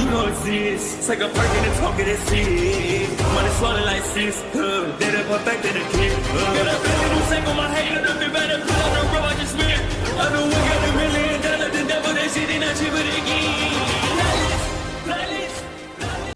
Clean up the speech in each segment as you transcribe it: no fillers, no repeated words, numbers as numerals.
you don't exist. Take a perk and a talk of that shit. Money swallowed like sis. Did it perfect in the kid. Got a billion who take on my hate. Look at better put on the road I just spent. I know we got $1 million. The devil that shit ain't not cheaper than again.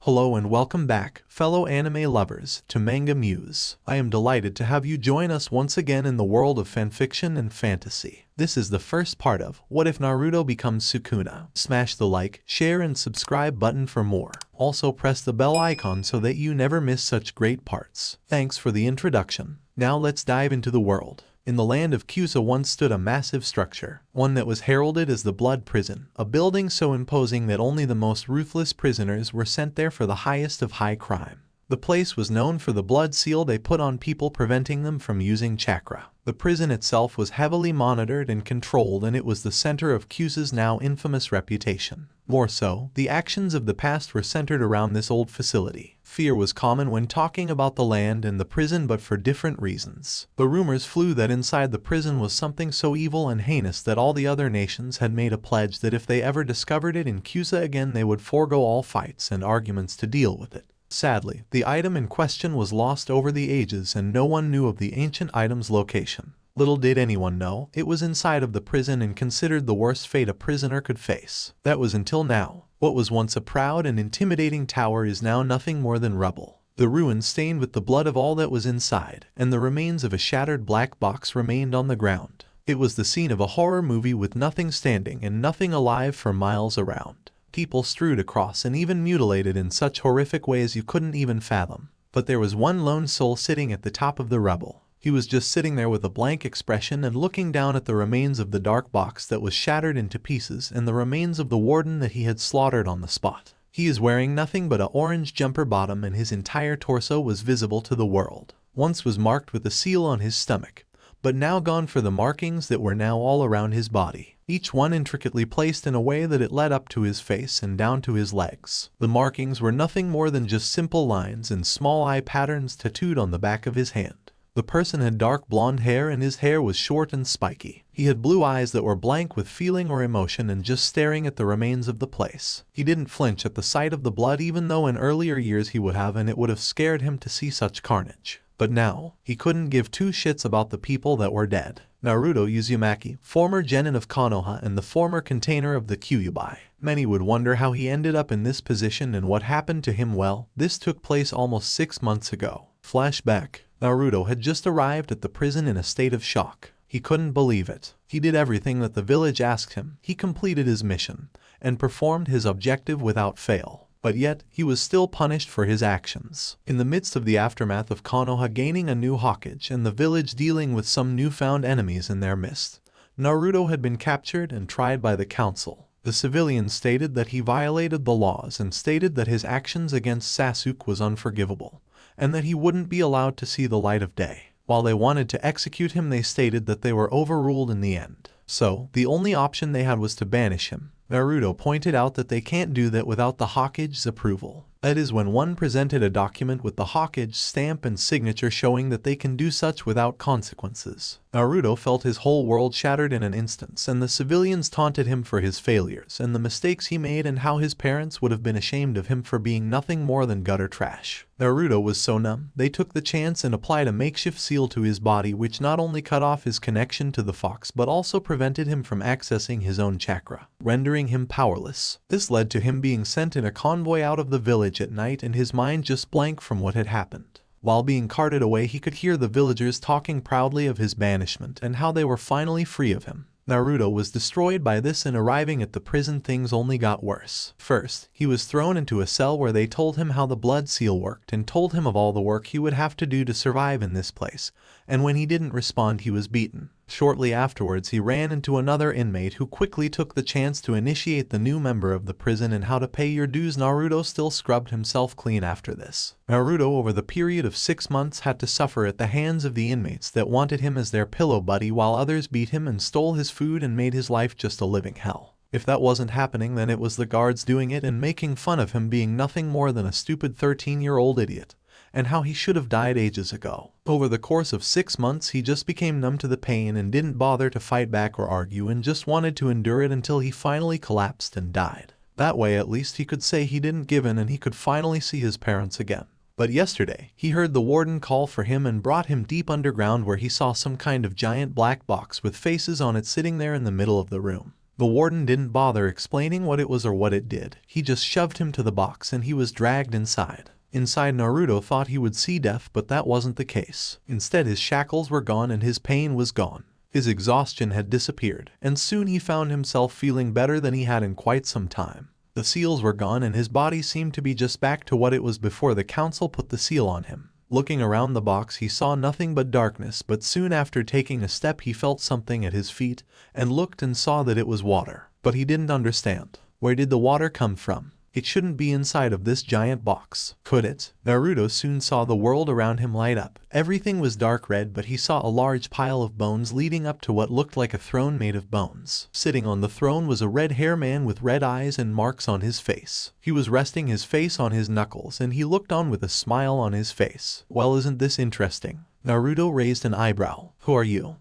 Hello and welcome back, fellow anime lovers, to MangaMuse. I am delighted to have you join us once again in the world of fanfiction and fantasy. This is the first part of What If Naruto Becomes Sukuna? Smash the like, share and subscribe button for more. Also press the bell icon so that you never miss such great parts. Thanks for the introduction. Now let's dive into the world. In the land of CURSES once stood a massive structure, one that was heralded as the Blood Prison, a building so imposing that only the most ruthless prisoners were sent there for the highest of high crime. The place was known for the blood seal they put on people, preventing them from using chakra. The prison itself was heavily monitored and controlled, and it was the center of CURSES' now infamous reputation. More so, the actions of the past were centered around this old facility. Fear was common when talking about the land and the prison, but for different reasons. The rumors flew that inside the prison was something so evil and heinous that all the other nations had made a pledge that if they ever discovered it in CURSES again, they would forego all fights and arguments to deal with it. Sadly, the item in question was lost over the ages and no one knew of the ancient item's location. Little did anyone know, it was inside of the prison and considered the worst fate a prisoner could face. That was until now. What was once a proud and intimidating tower is now nothing more than rubble. The ruins stained with the blood of all that was inside, and the remains of a shattered black box remained on the ground. It was the scene of a horror movie with nothing standing and nothing alive for miles around. People strewed across and even mutilated in such horrific ways you couldn't even fathom. But there was one lone soul sitting at the top of the rubble. He was just sitting there with a blank expression and looking down at the remains of the dark box that was shattered into pieces and the remains of the warden that he had slaughtered on the spot. He is wearing nothing but an orange jumper bottom, and his entire torso was visible to the world. Once was marked with a seal on his stomach, but now gone for the markings that were now all around his body, each one intricately placed in a way that it led up to his face and down to his legs. The markings were nothing more than just simple lines and small eye patterns tattooed on the back of his hand. The person had dark blonde hair and his hair was short and spiky. He had blue eyes that were blank with feeling or emotion and just staring at the remains of the place. He didn't flinch at the sight of the blood, even though in earlier years he would have, and it would have scared him to see such carnage. But now, he couldn't give two shits about the people that were dead. Naruto Uzumaki, former genin of Konoha and the former container of the Kyuubi. Many would wonder how he ended up in this position and what happened to him. Well, this took place almost 6 months ago. Flashback. Naruto had just arrived at the prison in a state of shock. He couldn't believe it. He did everything that the village asked him. He completed his mission and performed his objective without fail. But yet, he was still punished for his actions. In the midst of the aftermath of Konoha gaining a new Hokage and the village dealing with some newfound enemies in their midst, Naruto had been captured and tried by the council. The civilians stated that he violated the laws and stated that his actions against Sasuke was unforgivable, and that he wouldn't be allowed to see the light of day. While they wanted to execute him, they stated that they were overruled in the end. So, the only option they had was to banish him. Naruto pointed out that they can't do that without the Hokage's approval. That is, when one presented a document with the Hokage's stamp and signature showing that they can do such without consequences. Naruto felt his whole world shattered in an instant, and the civilians taunted him for his failures and the mistakes he made and how his parents would have been ashamed of him for being nothing more than gutter trash. Naruto was so numb, they took the chance and applied a makeshift seal to his body, which not only cut off his connection to the fox but also prevented him from accessing his own chakra, rendering him powerless. This led to him being sent in a convoy out of the village at night and his mind just blank from what had happened. While being carted away, he could hear the villagers talking proudly of his banishment and how they were finally free of him. Naruto was destroyed by this, and arriving at the prison, things only got worse. First, he was thrown into a cell where they told him how the blood seal worked and told him of all the work he would have to do to survive in this place, and when he didn't respond he was beaten. Shortly afterwards he ran into another inmate who quickly took the chance to initiate the new member of the prison and how to pay your dues. Naruto still scrubbed himself clean after this. Naruto over the period of 6 months had to suffer at the hands of the inmates that wanted him as their pillow buddy, while others beat him and stole his food and made his life just a living hell. If that wasn't happening, then it was the guards doing it and making fun of him being nothing more than a stupid 13-year-old idiot, and how he should have died ages ago. Over the course of 6 months he just became numb to the pain and didn't bother to fight back or argue and just wanted to endure it until he finally collapsed and died. That way at least he could say he didn't give in and he could finally see his parents again. But yesterday, he heard the warden call for him and brought him deep underground where he saw some kind of giant black box with faces on it sitting there in the middle of the room. The warden didn't bother explaining what it was or what it did. He just shoved him to the box and he was dragged inside. Inside, Naruto thought he would see death, but that wasn't the case. Instead, his shackles were gone and his pain was gone. His exhaustion had disappeared, and soon he found himself feeling better than he had in quite some time. The seals were gone and his body seemed to be just back to what it was before the council put the seal on him. Looking around the box, he saw nothing but darkness, but soon after taking a step he felt something at his feet and looked and saw that it was water. But he didn't understand. Where did the water come from? It shouldn't be inside of this giant box, could it? Naruto soon saw the world around him light up. Everything was dark red, but he saw a large pile of bones leading up to what looked like a throne made of bones. Sitting on the throne was a red-haired man with red eyes and marks on his face. He was resting his face on his knuckles and he looked on with a smile on his face. Well, isn't this interesting? Naruto raised an eyebrow. Who are you?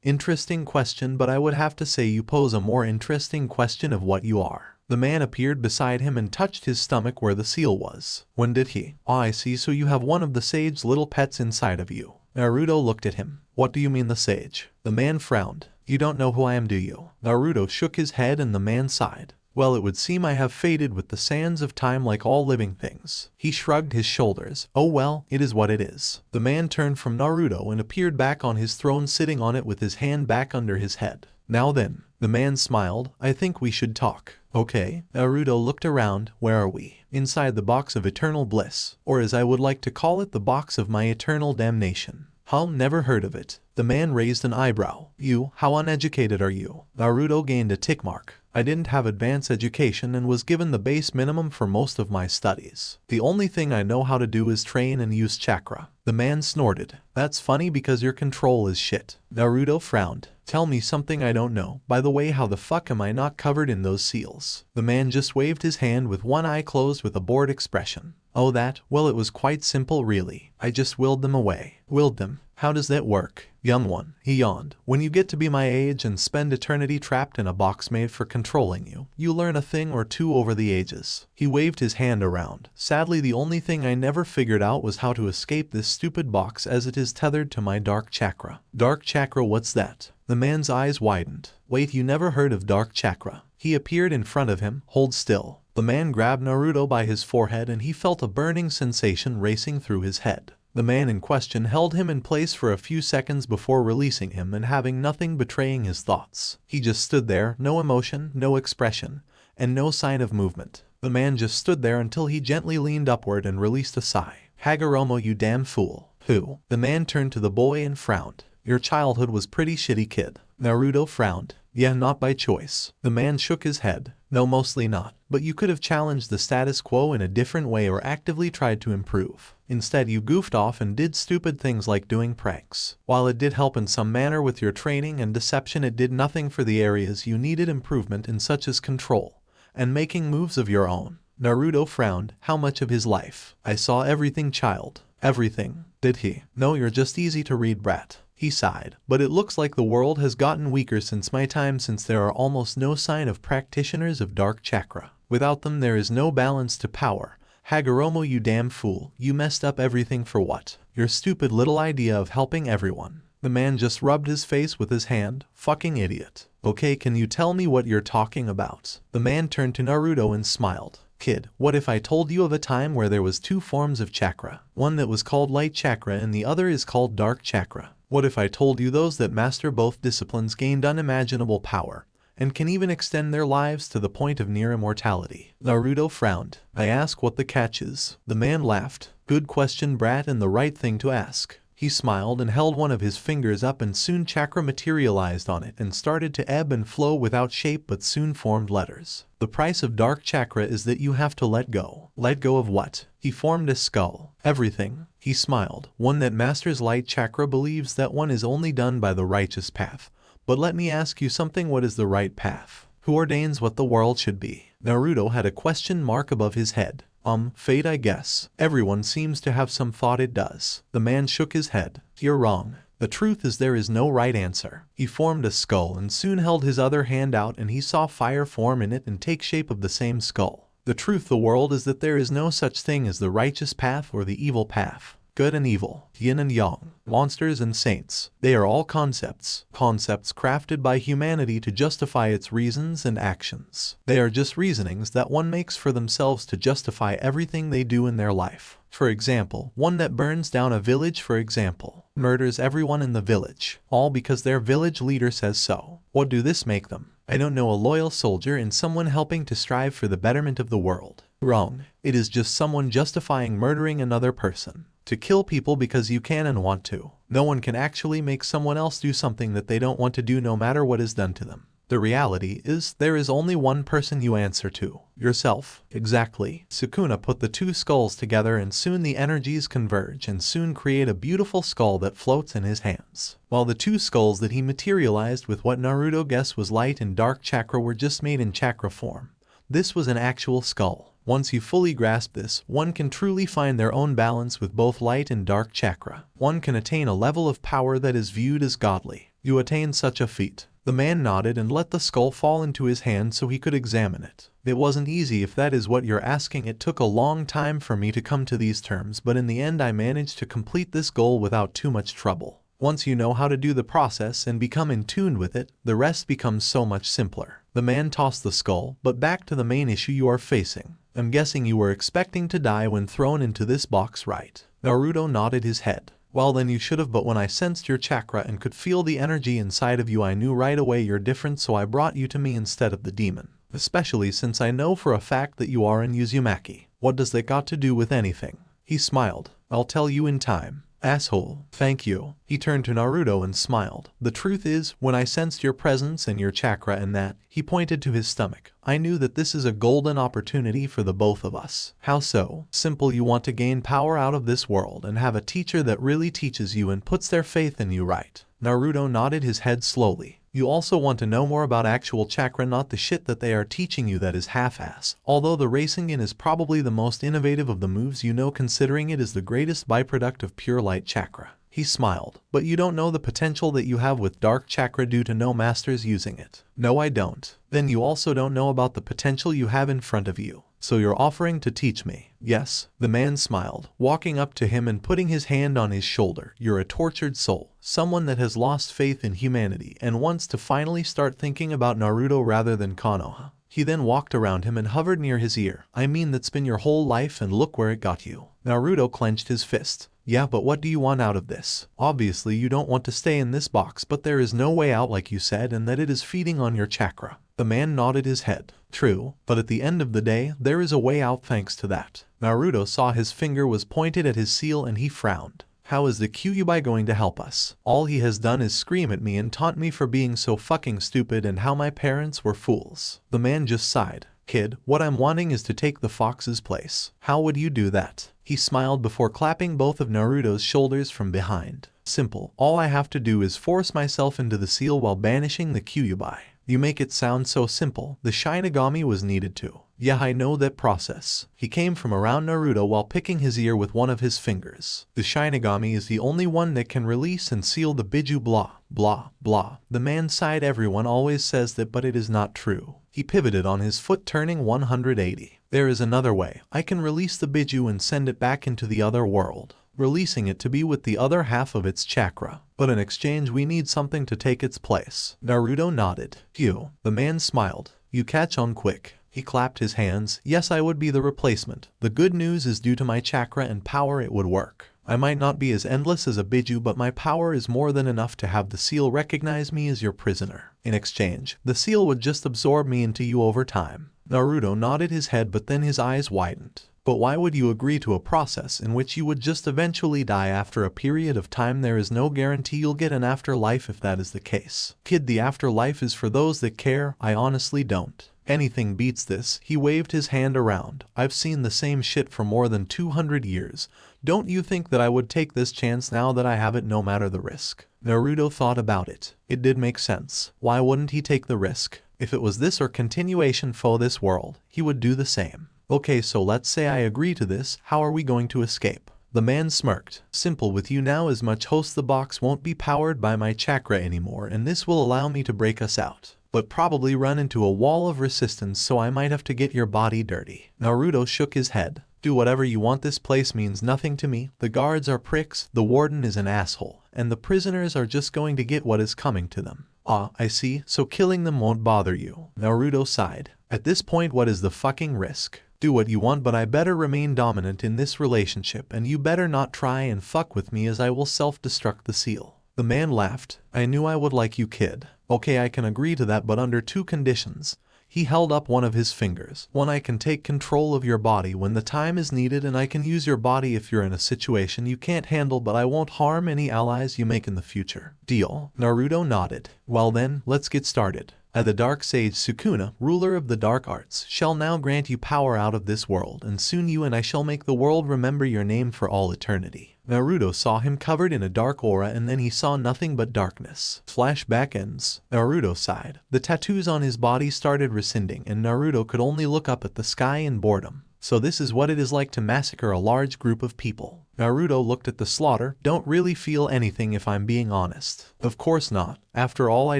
Interesting question, but I would have to say you pose a more interesting question of what you are. The man appeared beside him and touched his stomach where the seal was. When did he? Ah, I see, so you have one of the sage's little pets inside of you. Naruto looked at him. What do you mean the sage? The man frowned. You don't know who I am, do you? Naruto shook his head and the man sighed. Well, it would seem I have faded with the sands of time like all living things. He shrugged his shoulders. Oh well, it is what it is. The man turned from Naruto and appeared back on his throne, sitting on it with his hand back under his head. Now then, the man smiled. I think we should talk. Okay. Naruto looked around. Where are we? Inside the box of eternal bliss, or as I would like to call it, the box of my eternal damnation. Huh? Never heard of it. The man raised an eyebrow. You, how uneducated are you? Naruto gained a tick mark. I didn't have advanced education and was given the base minimum for most of my studies. The only thing I know how to do is train and use chakra. The man snorted. That's funny because your control is shit. Naruto frowned. Tell me something I don't know. By the way, how the fuck am I not covered in those seals? The man just waved his hand with one eye closed with a bored expression. Oh that? Well, it was quite simple really. I just willed them away. Willed them? How does that work? Young one, he yawned. When you get to be my age and spend eternity trapped in a box made for controlling you, you learn a thing or two over the ages. He waved his hand around. Sadly, the only thing I never figured out was how to escape this stupid box as it is tethered to my dark chakra. Dark chakra, what's that? The man's eyes widened. Wait, you never heard of dark chakra? He appeared in front of him. Hold still. The man grabbed Naruto by his forehead and he felt a burning sensation racing through his head. The man in question held him in place for a few seconds before releasing him and having nothing betraying his thoughts. He just stood there, no emotion, no expression, and no sign of movement. The man just stood there until he gently leaned upward and released a sigh. Hagoromo, you damn fool. Who? The man turned to the boy and frowned. Your childhood was pretty shitty, kid. Naruto frowned. Yeah, not by choice. The man shook his head. No, mostly not. But you could have challenged the status quo in a different way or actively tried to improve. Instead, you goofed off and did stupid things like doing pranks. While it did help in some manner with your training and deception, it did nothing for the areas you needed improvement in, such as control and making moves of your own. Naruto frowned. How much of his life? I saw everything, child. Everything. Did he? No, you're just easy to read, brat. He sighed. But it looks like the world has gotten weaker since my time, since there are almost no sign of practitioners of dark chakra. Without them there is no balance to power. Hagoromo, you damn fool. You messed up everything for what? Your stupid little idea of helping everyone. The man just rubbed his face with his hand. Fucking idiot. Okay, can you tell me what you're talking about? The man turned to Naruto and smiled. Kid, what if I told you of a time where there was two forms of chakra? One that was called light chakra and the other is called dark chakra. What if I told you those that master both disciplines gained unimaginable power and can even extend their lives to the point of near immortality? Naruto frowned. I ask what the catch is. The man laughed. Good question, brat, and the right thing to ask. He smiled and held one of his fingers up, and soon chakra materialized on it and started to ebb and flow without shape but soon formed letters. The price of dark chakra is that you have to let go. Let go of what? He formed a skull. Everything. He smiled. One that masters light chakra believes that one is only done by the righteous path. But let me ask you something, what is the right path? Who ordains what the world should be? Naruto had a question mark above his head. Fate, I guess. Everyone seems to have some thought it does. The man shook his head. You're wrong. The truth is there is no right answer. He formed a skull and soon held his other hand out and he saw fire form in it and take shape of the same skull. The truth of the world is that there is no such thing as the righteous path or the evil path. Good and evil, yin and yang, monsters and saints, they are all concepts crafted by humanity to justify its reasons and actions. They are just reasonings that one makes for themselves to justify everything they do in their life. For example, one that burns down a village, for example, murders everyone in the village, all because their village leader says so. What do this make them? I don't know, a loyal soldier and someone helping to strive for the betterment of the world. Wrong. It is just someone justifying murdering another person. To kill people because you can and want to. No one can actually make someone else do something that they don't want to do no matter what is done to them. The reality is, there is only one person you answer to. Yourself. Exactly. Sukuna put the two skulls together and soon the energies converge and soon create a beautiful skull that floats in his hands. While the two skulls that he materialized with what Naruto guessed was light and dark chakra were just made in chakra form. This was an actual skull. Once you fully grasp this, one can truly find their own balance with both light and dark chakra. One can attain a level of power that is viewed as godly. You attain such a feat. The man nodded and let the skull fall into his hand so he could examine it. It wasn't easy if that is what you're asking. It took a long time for me to come to these terms, but in the end I managed to complete this goal without too much trouble. Once you know how to do the process and become in tune with it, the rest becomes so much simpler. The man tossed the skull, but back to the main issue you are facing. I'm guessing you were expecting to die when thrown into this box, right? Naruto nodded his head. Well then you should have, but when I sensed your chakra and could feel the energy inside of you I knew right away you're different, so I brought you to me instead of the demon. Especially since I know for a fact that you are in Uzumaki. What does that got to do with anything? He smiled. I'll tell you in time. Asshole. Thank you. He turned to Naruto and smiled. The truth is, when I sensed your presence and your chakra and that, he pointed to his stomach, I knew that this is a golden opportunity for the both of us. How so? Simple, you want to gain power out of this world and have a teacher that really teaches you and puts their faith in you, right? Naruto nodded his head slowly. You also want to know more about actual chakra, not the shit that they are teaching you that is half-ass. Although the Rasengan is probably the most innovative of the moves you know, considering it is the greatest byproduct of pure light chakra. He smiled. But you don't know the potential that you have with dark chakra due to no masters using it. No, I don't. Then you also don't know about the potential you have in front of you. So you're offering to teach me? Yes. The man smiled, walking up to him and putting his hand on his shoulder. You're a tortured soul, someone that has lost faith in humanity and wants to finally start thinking about Naruto rather than Konoha. He then walked around him and hovered near his ear. I mean, that's been your whole life and look where it got you. Naruto clenched his fist. Yeah, but what do you want out of this? Obviously you don't want to stay in this box, but there is no way out like you said, and that it is feeding on your chakra. The man nodded his head. True, but at the end of the day, there is a way out thanks to that. Naruto saw his finger was pointed at his seal and he frowned. How is the Kyuubi going to help us? All he has done is scream at me and taunt me for being so fucking stupid and how my parents were fools. The man just sighed. Kid, what I'm wanting is to take the fox's place. How would you do that? He smiled before clapping both of Naruto's shoulders from behind. Simple. All I have to do is force myself into the seal while banishing the Kyuubi. You make it sound so simple. The Shinigami was needed too. Yeah, I know that process. He came from around Naruto while picking his ear with one of his fingers. The Shinigami is the only one that can release and seal the Biju blah, blah, blah. The man sighed. Everyone always says that, but it is not true. He pivoted on his foot, turning 180. There is another way. I can release the Biju and send it back into the other world, releasing it to be with the other half of its chakra. But in exchange we need something to take its place. Naruto nodded. Phew. The man smiled. You catch on quick. He clapped his hands. Yes, I would be the replacement. The good news is due to my chakra and power it would work. I might not be as endless as a Biju, but my power is more than enough to have the seal recognize me as your prisoner. In exchange, the seal would just absorb me into you over time. Naruto nodded his head, but then his eyes widened. But why would you agree to a process in which you would just eventually die after a period of time? There is no guarantee you'll get an afterlife if that is the case. Kid, the afterlife is for those that care. I honestly don't. Anything beats this. He waved his hand around. I've seen the same shit for more than 200 years. Don't you think that I would take this chance now that I have it, no matter the risk? Naruto thought about it. It did make sense. Why wouldn't he take the risk? If it was this or continuation for this world, he would do the same. Okay, so let's say I agree to this. How are we going to escape? The man smirked. Simple with you now as much host the box won't be powered by my chakra anymore and this will allow me to break us out. But probably run into a wall of resistance so I might have to get your body dirty. Naruto shook his head. Do whatever you want, this place means nothing to me. The guards are pricks, the warden is an asshole, and the prisoners are just going to get what is coming to them. Ah, I see, so killing them won't bother you. Naruto sighed. At this point, what is the fucking risk? Do what you want, but I better remain dominant in this relationship and you better not try and fuck with me as I will self-destruct the seal. The man laughed. I knew I would like you, kid. Okay, I can agree to that, but under 2 conditions. He held up one of his fingers. 1, I can take control of your body when the time is needed and I can use your body if you're in a situation you can't handle, but I won't harm any allies you make in the future. Deal? Naruto nodded. Well then, let's get started. The dark sage Sukuna, ruler of the dark arts, shall now grant you power out of this world, and soon you and I shall make the world remember your name for all eternity. Naruto saw him covered in a dark aura and then he saw nothing but darkness. Flashback ends. Naruto sighed. The tattoos on his body started rescinding and Naruto could only look up at the sky in boredom. So this is what it is like to massacre a large group of people. Naruto looked at the slaughter. Don't really feel anything if I'm being honest. Of course not. After all, I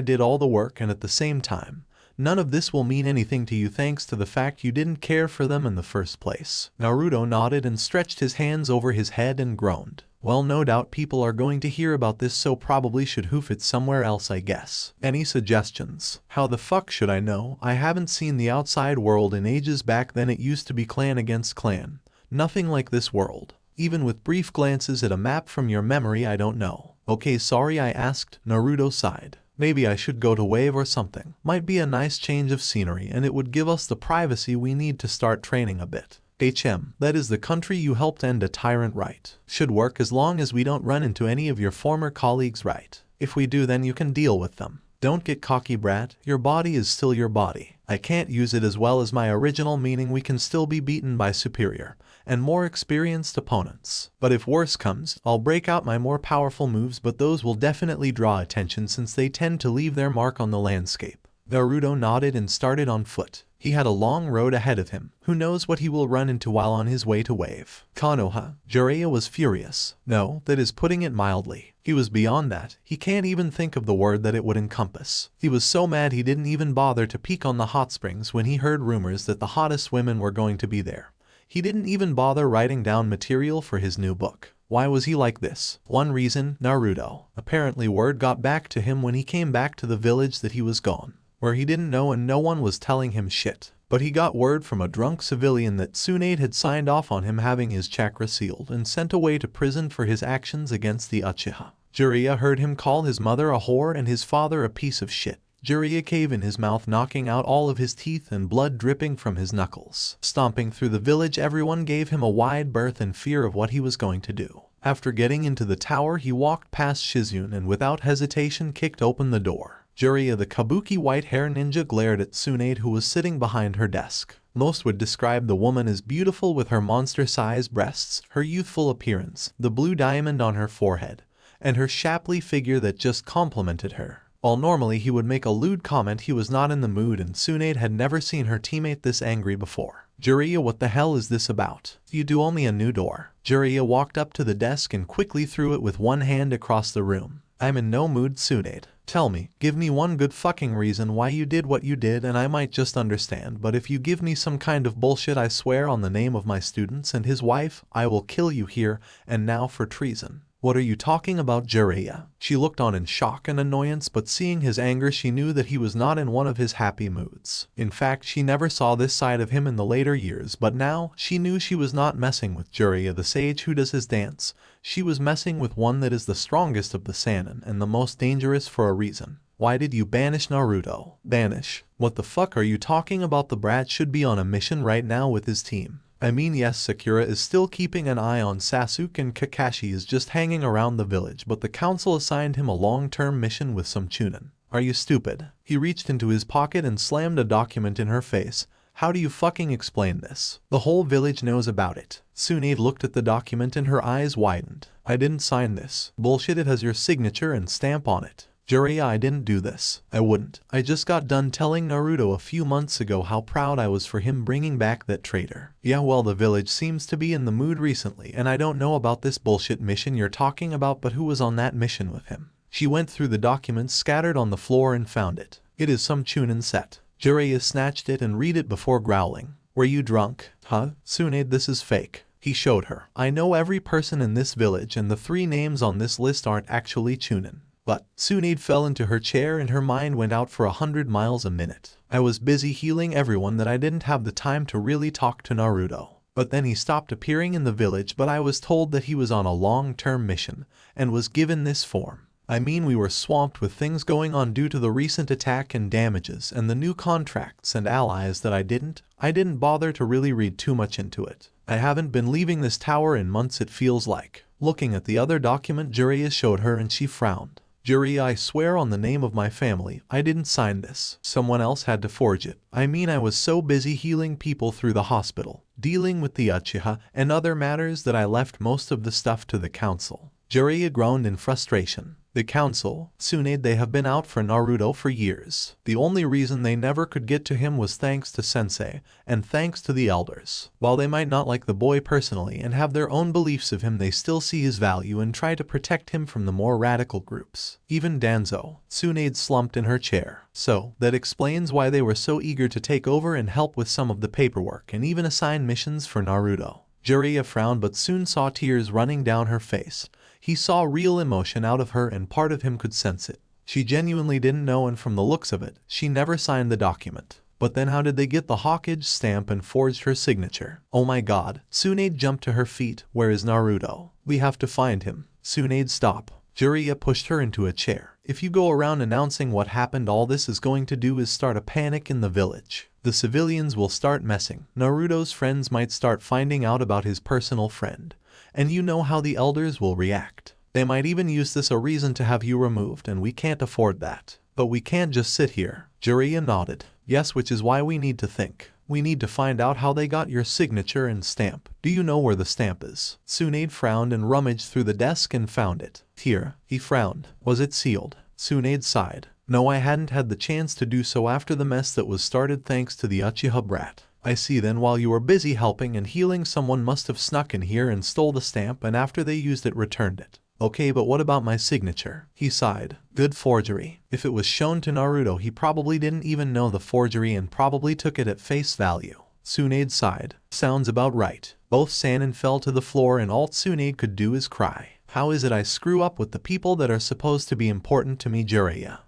did all the work and at the same time, none of this will mean anything to you thanks to the fact you didn't care for them in the first place. Naruto nodded and stretched his hands over his head and groaned. Well, no doubt people are going to hear about this, so probably should hoof it somewhere else, I guess. Any suggestions? How the fuck should I know? I haven't seen the outside world in ages. Back then it used to be clan against clan. Nothing like this world. Even with brief glances at a map from your memory, I don't know. Okay, sorry I asked. Naruto sighed. Maybe I should go to Wave or something. Might be a nice change of scenery and it would give us the privacy we need to start training a bit. That is the country you helped end a tyrant, right? Should work as long as we don't run into any of your former colleagues, right? If we do, then you can deal with them. Don't get cocky, brat. Your body is still your body. I can't use it as well as my original, meaning we can still be beaten by superior and more experienced opponents. But if worse comes, I'll break out my more powerful moves, but those will definitely draw attention since they tend to leave their mark on the landscape. Naruto nodded and started on foot. He had a long road ahead of him. Who knows what he will run into while on his way to Wave. Konoha. Jiraiya was furious. No, that is putting it mildly. He was beyond that. He can't even think of the word that it would encompass. He was so mad he didn't even bother to peek on the hot springs when he heard rumors that the hottest women were going to be there. He didn't even bother writing down material for his new book. Why was he like this? One reason, Naruto. Apparently word got back to him when he came back to the village that he was gone, where he didn't know and no one was telling him shit. But he got word from a drunk civilian that Tsunade had signed off on him having his chakra sealed and sent away to prison for his actions against the Uchiha. Jiraiya heard him call his mother a whore and his father a piece of shit. Jiraiya cave in his mouth, knocking out all of his teeth and blood dripping from his knuckles. Stomping through the village, everyone gave him a wide berth in fear of what he was going to do. After getting into the tower, he walked past Shizune and without hesitation kicked open the door. Jiraiya, the kabuki white-hair ninja, glared at Tsunade, who was sitting behind her desk. Most would describe the woman as beautiful, with her monster-sized breasts, her youthful appearance, the blue diamond on her forehead, and her shapely figure that just complimented her. While normally he would make a lewd comment, he was not in the mood, and Tsunade had never seen her teammate this angry before. Jiraiya, what the hell is this about? You do owe me a new door. Jiraiya walked up to the desk and quickly threw it with one hand across the room. I'm in no mood, Tsunade. Tell me, give me one good fucking reason why you did what you did and I might just understand, but if you give me some kind of bullshit, I swear on the name of my students and his wife, I will kill you here and now for treason. What are you talking about, Jiraiya? She looked on in shock and annoyance, but seeing his anger she knew that he was not in one of his happy moods. In fact, she never saw this side of him in the later years, but now she knew she was not messing with Jiraiya, the sage who does his dance. She was messing with one that is the strongest of the Sannin and the most dangerous for a reason. Why did you banish Naruto? Banish? What the fuck are you talking about? The brat should be on a mission right now with his team. I mean, yes, Sakura is still keeping an eye on Sasuke and Kakashi is just hanging around the village, but the council assigned him a long-term mission with some chunin. Are you stupid? He reached into his pocket and slammed a document in her face. How do you fucking explain this? The whole village knows about it. Tsunade looked at the document and her eyes widened. I didn't sign this. Bullshit, it has your signature and stamp on it. Jiraiya, I didn't do this. I wouldn't. I just got done telling Naruto a few months ago how proud I was for him bringing back that traitor. Yeah, well, the village seems to be in the mood recently, and I don't know about this bullshit mission you're talking about, but who was on that mission with him? She went through the documents scattered on the floor and found it. It is some Chunin set. Jiraiya snatched it and read it before growling. Were you drunk? Huh? Tsunade, this is fake. He showed her. I know every person in this village, and the 3 names on this list aren't actually Chunin. But Tsunade fell into her chair and her mind went out for 100 miles a minute. I was busy healing everyone that I didn't have the time to really talk to Naruto. But then he stopped appearing in the village, but I was told that he was on a long-term mission and was given this form. I mean, we were swamped with things going on due to the recent attack and damages and the new contracts and allies that I didn't bother to really read too much into it. I haven't been leaving this tower in months, it feels like. Looking at the other document Jiraiya showed her and she frowned. Jiraiya, I swear on the name of my family, I didn't sign this. Someone else had to forge it. I mean, I was so busy healing people through the hospital, dealing with the Uchiha and other matters that I left most of the stuff to the council. Jiraiya groaned in frustration. The council, Tsunade, they have been out for Naruto for years. The only reason they never could get to him was thanks to Sensei, and thanks to the elders. While they might not like the boy personally and have their own beliefs of him, they still see his value and try to protect him from the more radical groups. Even Danzo, Tsunade slumped in her chair. So, that explains why they were so eager to take over and help with some of the paperwork and even assign missions for Naruto. Jiraiya frowned but soon saw tears running down her face. He saw real emotion out of her and part of him could sense it. She genuinely didn't know, and from the looks of it, she never signed the document. But then how did they get the Hawkage stamp and forged her signature? Oh my god. Tsunade jumped to her feet. Where is Naruto? We have to find him. Tsunade, stop. Jiraiya pushed her into a chair. If you go around announcing what happened, all this is going to do is start a panic in the village. The civilians will start messing. Naruto's friends might start finding out about his personal friend. And you know how the elders will react. They might even use this a reason to have you removed, and we can't afford that. But we can't just sit here. Jiraiya nodded. Yes, which is why we need to think. We need to find out how they got your signature and stamp. Do you know where the stamp is? Tsunade frowned and rummaged through the desk and found it. Here. He frowned. Was it sealed? Tsunade sighed. No, I hadn't had the chance to do so after the mess that was started thanks to the Uchiha brat. I see, then while you were busy helping and healing, someone must have snuck in here and stole the stamp, and after they used it, returned it. Okay, but what about my signature? He sighed. Good forgery. If it was shown to Naruto, he probably didn't even know the forgery and probably took it at face value. Tsunade sighed. Sounds about right. Both Sanin fell to the floor and all Tsunade could do is cry. How is it I screw up with the people that are supposed to be important to me, Jiraiya?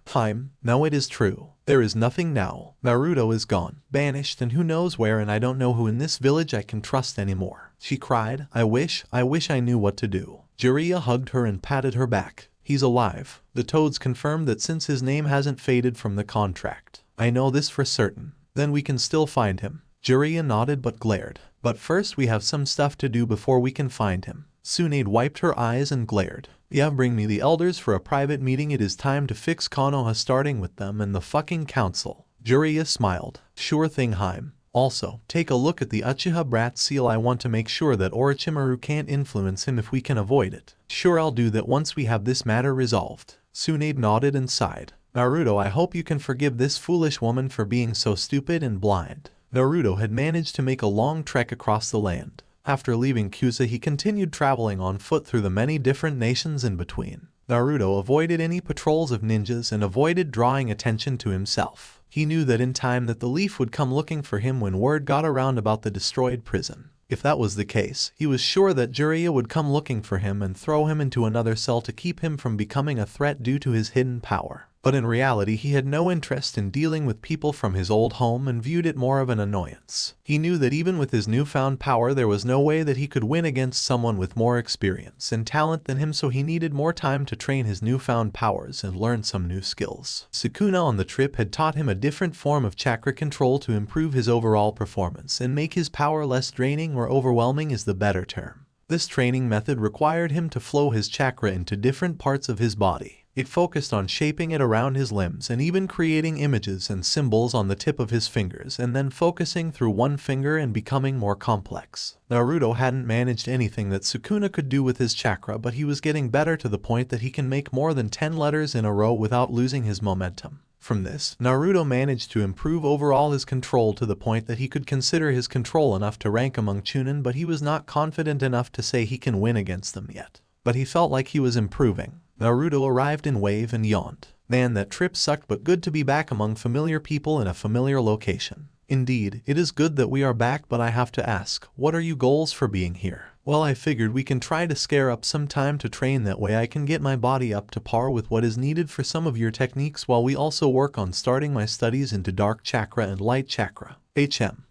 No, it is true. There is nothing now. Naruto is gone, banished, and who knows where, and I don't know who in this village I can trust anymore. She cried. I wish I knew what to do. Jiraiya hugged her and patted her back. He's alive. The Toads confirmed that since his name hasn't faded from the contract. I know this for certain. Then we can still find him. Jiraiya nodded but glared. But first we have some stuff to do before we can find him. Tsunade wiped her eyes and glared. Yeah, bring me the elders for a private meeting. It is time to fix Konoha, starting with them and the fucking council. Jiraiya smiled. Sure thing, Haim. Also, take a look at the Uchiha brat seal. I want to make sure that Orochimaru can't influence him if we can avoid it. Sure, I'll do that once we have this matter resolved. Tsunade nodded and sighed. Naruto, I hope you can forgive this foolish woman for being so stupid and blind. Naruto had managed to make a long trek across the land. After leaving Kusa, he continued traveling on foot through the many different nations in between. Naruto avoided any patrols of ninjas and avoided drawing attention to himself. He knew that in time that the Leaf would come looking for him when word got around about the destroyed prison. If that was the case, he was sure that Jiraiya would come looking for him and throw him into another cell to keep him from becoming a threat due to his hidden power. But in reality, he had no interest in dealing with people from his old home and viewed it more of an annoyance. He knew that even with his newfound power, there was no way that he could win against someone with more experience and talent than him, so he needed more time to train his newfound powers and learn some new skills. Sukuna on the trip had taught him a different form of chakra control to improve his overall performance and make his power less draining, or overwhelming is the better term. This training method required him to flow his chakra into different parts of his body. It focused on shaping it around his limbs and even creating images and symbols on the tip of his fingers and then focusing through one finger and becoming more complex. Naruto hadn't managed anything that Sukuna could do with his chakra, but he was getting better to the point that he can make more than 10 letters in a row without losing his momentum. From this, Naruto managed to improve overall his control to the point that he could consider his control enough to rank among Chunin, but he was not confident enough to say he can win against them yet. But he felt like he was improving. Naruto arrived in Wave and yawned. Man, that trip sucked, but good to be back among familiar people in a familiar location. Indeed, it is good that we are back, but I have to ask, what are your goals for being here? Well, I figured we can try to scare up some time to train, that way I can get my body up to par with what is needed for some of your techniques, while we also work on starting my studies into dark chakra and light chakra.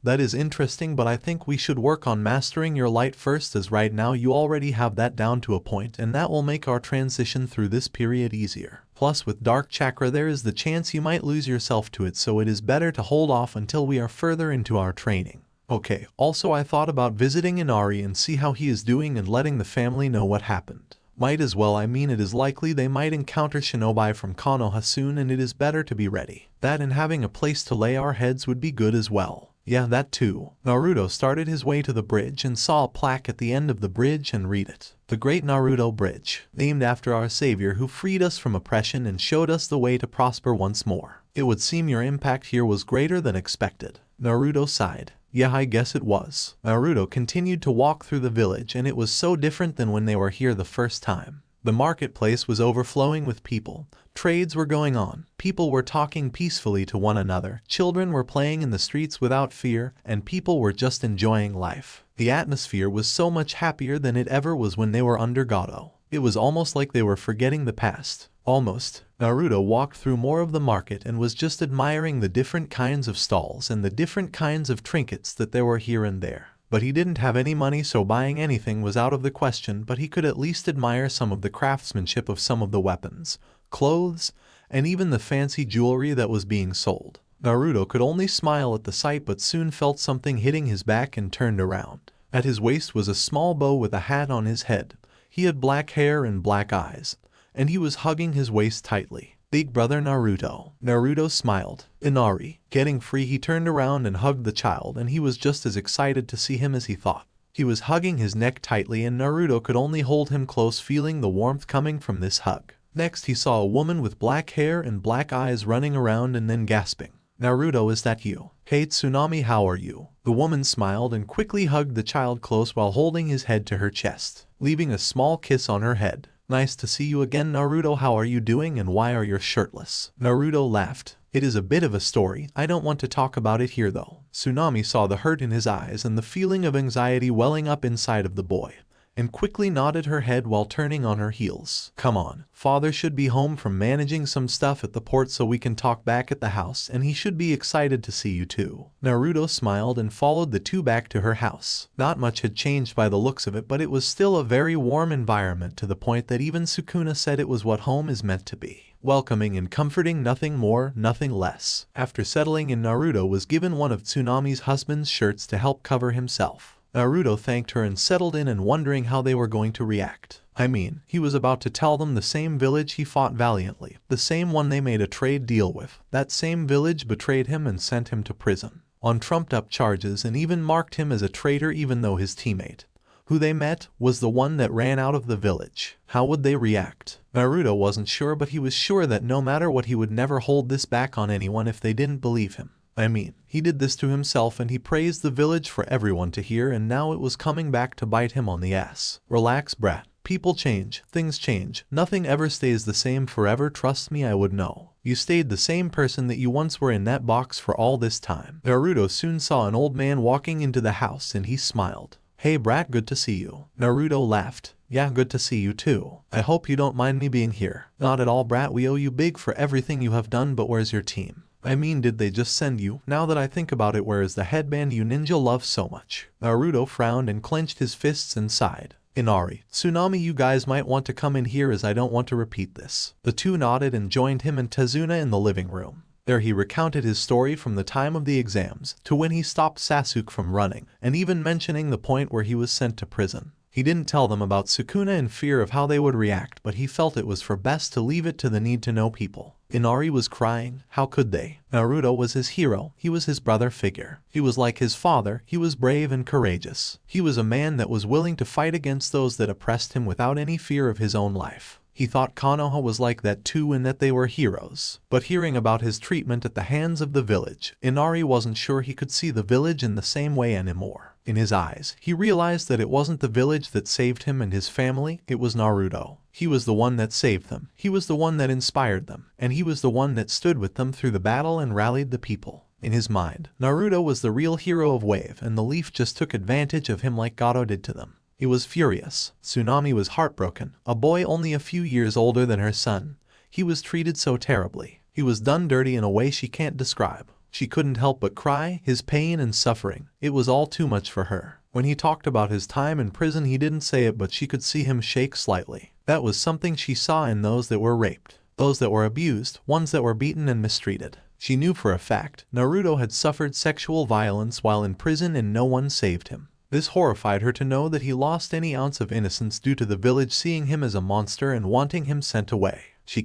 That is interesting, but I think we should work on mastering your light first, as right now you already have that down to a point, and that will make our transition through this period easier. Plus, with dark chakra there is the chance you might lose yourself to it, so it is better to hold off until we are further into our training. Okay, also I thought about visiting Inari and see how he is doing and letting the family know what happened. Might as well, I mean it is likely they might encounter shinobi from Konoha soon, and it is better to be ready. That and having a place to lay our heads would be good as well. Yeah, that too. Naruto started his way to the bridge and saw a plaque at the end of the bridge and read it. The Great Naruto Bridge, named after our savior who freed us from oppression and showed us the way to prosper once more. It would seem your impact here was greater than expected. Naruto sighed. Yeah, I guess it was. Naruto continued to walk through the village, and it was so different than when they were here the first time. The marketplace was overflowing with people. Trades were going on. People were talking peacefully to one another. Children were playing in the streets without fear, and people were just enjoying life. The atmosphere was so much happier than it ever was when they were under Goto. It was almost like they were forgetting the past. Almost. Naruto walked through more of the market and was just admiring the different kinds of stalls and the different kinds of trinkets that there were here and there. But he didn't have any money, so buying anything was out of the question, but he could at least admire some of the craftsmanship of some of the weapons, clothes, and even the fancy jewelry that was being sold. Naruto could only smile at the sight, but soon felt something hitting his back and turned around. At his waist was a small bow with a hat on his head. He had black hair and black eyes, and he was hugging his waist tightly. Big brother Naruto. Naruto smiled. Inari. Getting free, he turned around and hugged the child, and he was just as excited to see him as he thought. He was hugging his neck tightly, and Naruto could only hold him close, feeling the warmth coming from this hug. Next, he saw a woman with black hair and black eyes running around and then gasping. Naruto, is that you? Hey Tsunami, how are you? The woman smiled and quickly hugged the child close while holding his head to her chest, leaving a small kiss on her head. Nice to see you again, Naruto. How are you doing, and why are you shirtless? Naruto laughed. It is a bit of a story. I don't want to talk about it here though. Tsunami saw the hurt in his eyes and the feeling of anxiety welling up inside of the boy, and quickly nodded her head while turning on her heels. Come on, father should be home from managing some stuff at the port, so we can talk back at the house, and he should be excited to see you too. Naruto smiled and followed the two back to her house. Not much had changed by the looks of it, but it was still a very warm environment, to the point that even Sukuna said it was what home is meant to be. Welcoming and comforting, nothing more, nothing less. After settling in, Naruto was given one of Tsunami's husband's shirts to help cover himself. Naruto thanked her and settled in, and wondering how they were going to react. I mean, he was about to tell them the same village he fought valiantly, the same one they made a trade deal with, that same village betrayed him and sent him to prison on trumped up charges, and even marked him as a traitor, even though his teammate, who they met, was the one that ran out of the village. How would they react? Naruto wasn't sure, but he was sure that no matter what, he would never hold this back on anyone if they didn't believe him. I mean, he did this to himself, and he praised the village for everyone to hear, and now it was coming back to bite him on the ass. Relax, brat. People change, things change, nothing ever stays the same forever, trust me, I would know. You stayed the same person that you once were in that box for all this time. Naruto soon saw an old man walking into the house, and he smiled. Hey brat, good to see you. Naruto laughed. Yeah, good to see you too. I hope you don't mind me being here. Not at all, brat, we owe you big for everything you have done, but where's your team? I mean, did they just send you? Now that I think about it, where is the headband you ninja love so much? Naruto frowned and clenched his fists and sighed. Inari, Tsunami, you guys might want to come in here, as I don't want to repeat this. The two nodded and joined him and Tazuna in the living room. There he recounted his story from the time of the exams to when he stopped Sasuke from running, and even mentioning the point where he was sent to prison. He didn't tell them about Sukuna in fear of how they would react, but he felt it was for best to leave it to the need-to-know people. Inari was crying. How could they? Naruto was his hero. He was his brother figure. He was like his father. He was brave and courageous. He was a man that was willing to fight against those that oppressed him without any fear of his own life. He thought Konoha was like that too and that they were heroes. But hearing about his treatment at the hands of the village, Inari wasn't sure he could see the village in the same way anymore. In his eyes, he realized that it wasn't the village that saved him and his family, it was Naruto. He was the one that saved them. He was the one that inspired them. And he was the one that stood with them through the battle and rallied the people. In his mind, Naruto was the real hero of Wave, and the Leaf just took advantage of him like Gojo did to them. He was furious. Tsunami was heartbroken. A boy only a few years older than her son. He was treated so terribly. He was done dirty in a way she can't describe. She couldn't help but cry, his pain and suffering. It was all too much for her. When he talked about his time in prison, he didn't say it, but she could see him shake slightly. That was something she saw in those that were raped, those that were abused, ones that were beaten and mistreated. She knew for a fact Naruto had suffered sexual violence while in prison and no one saved him. This horrified her to know that he lost any ounce of innocence due to the village seeing him as a monster and wanting him sent away. She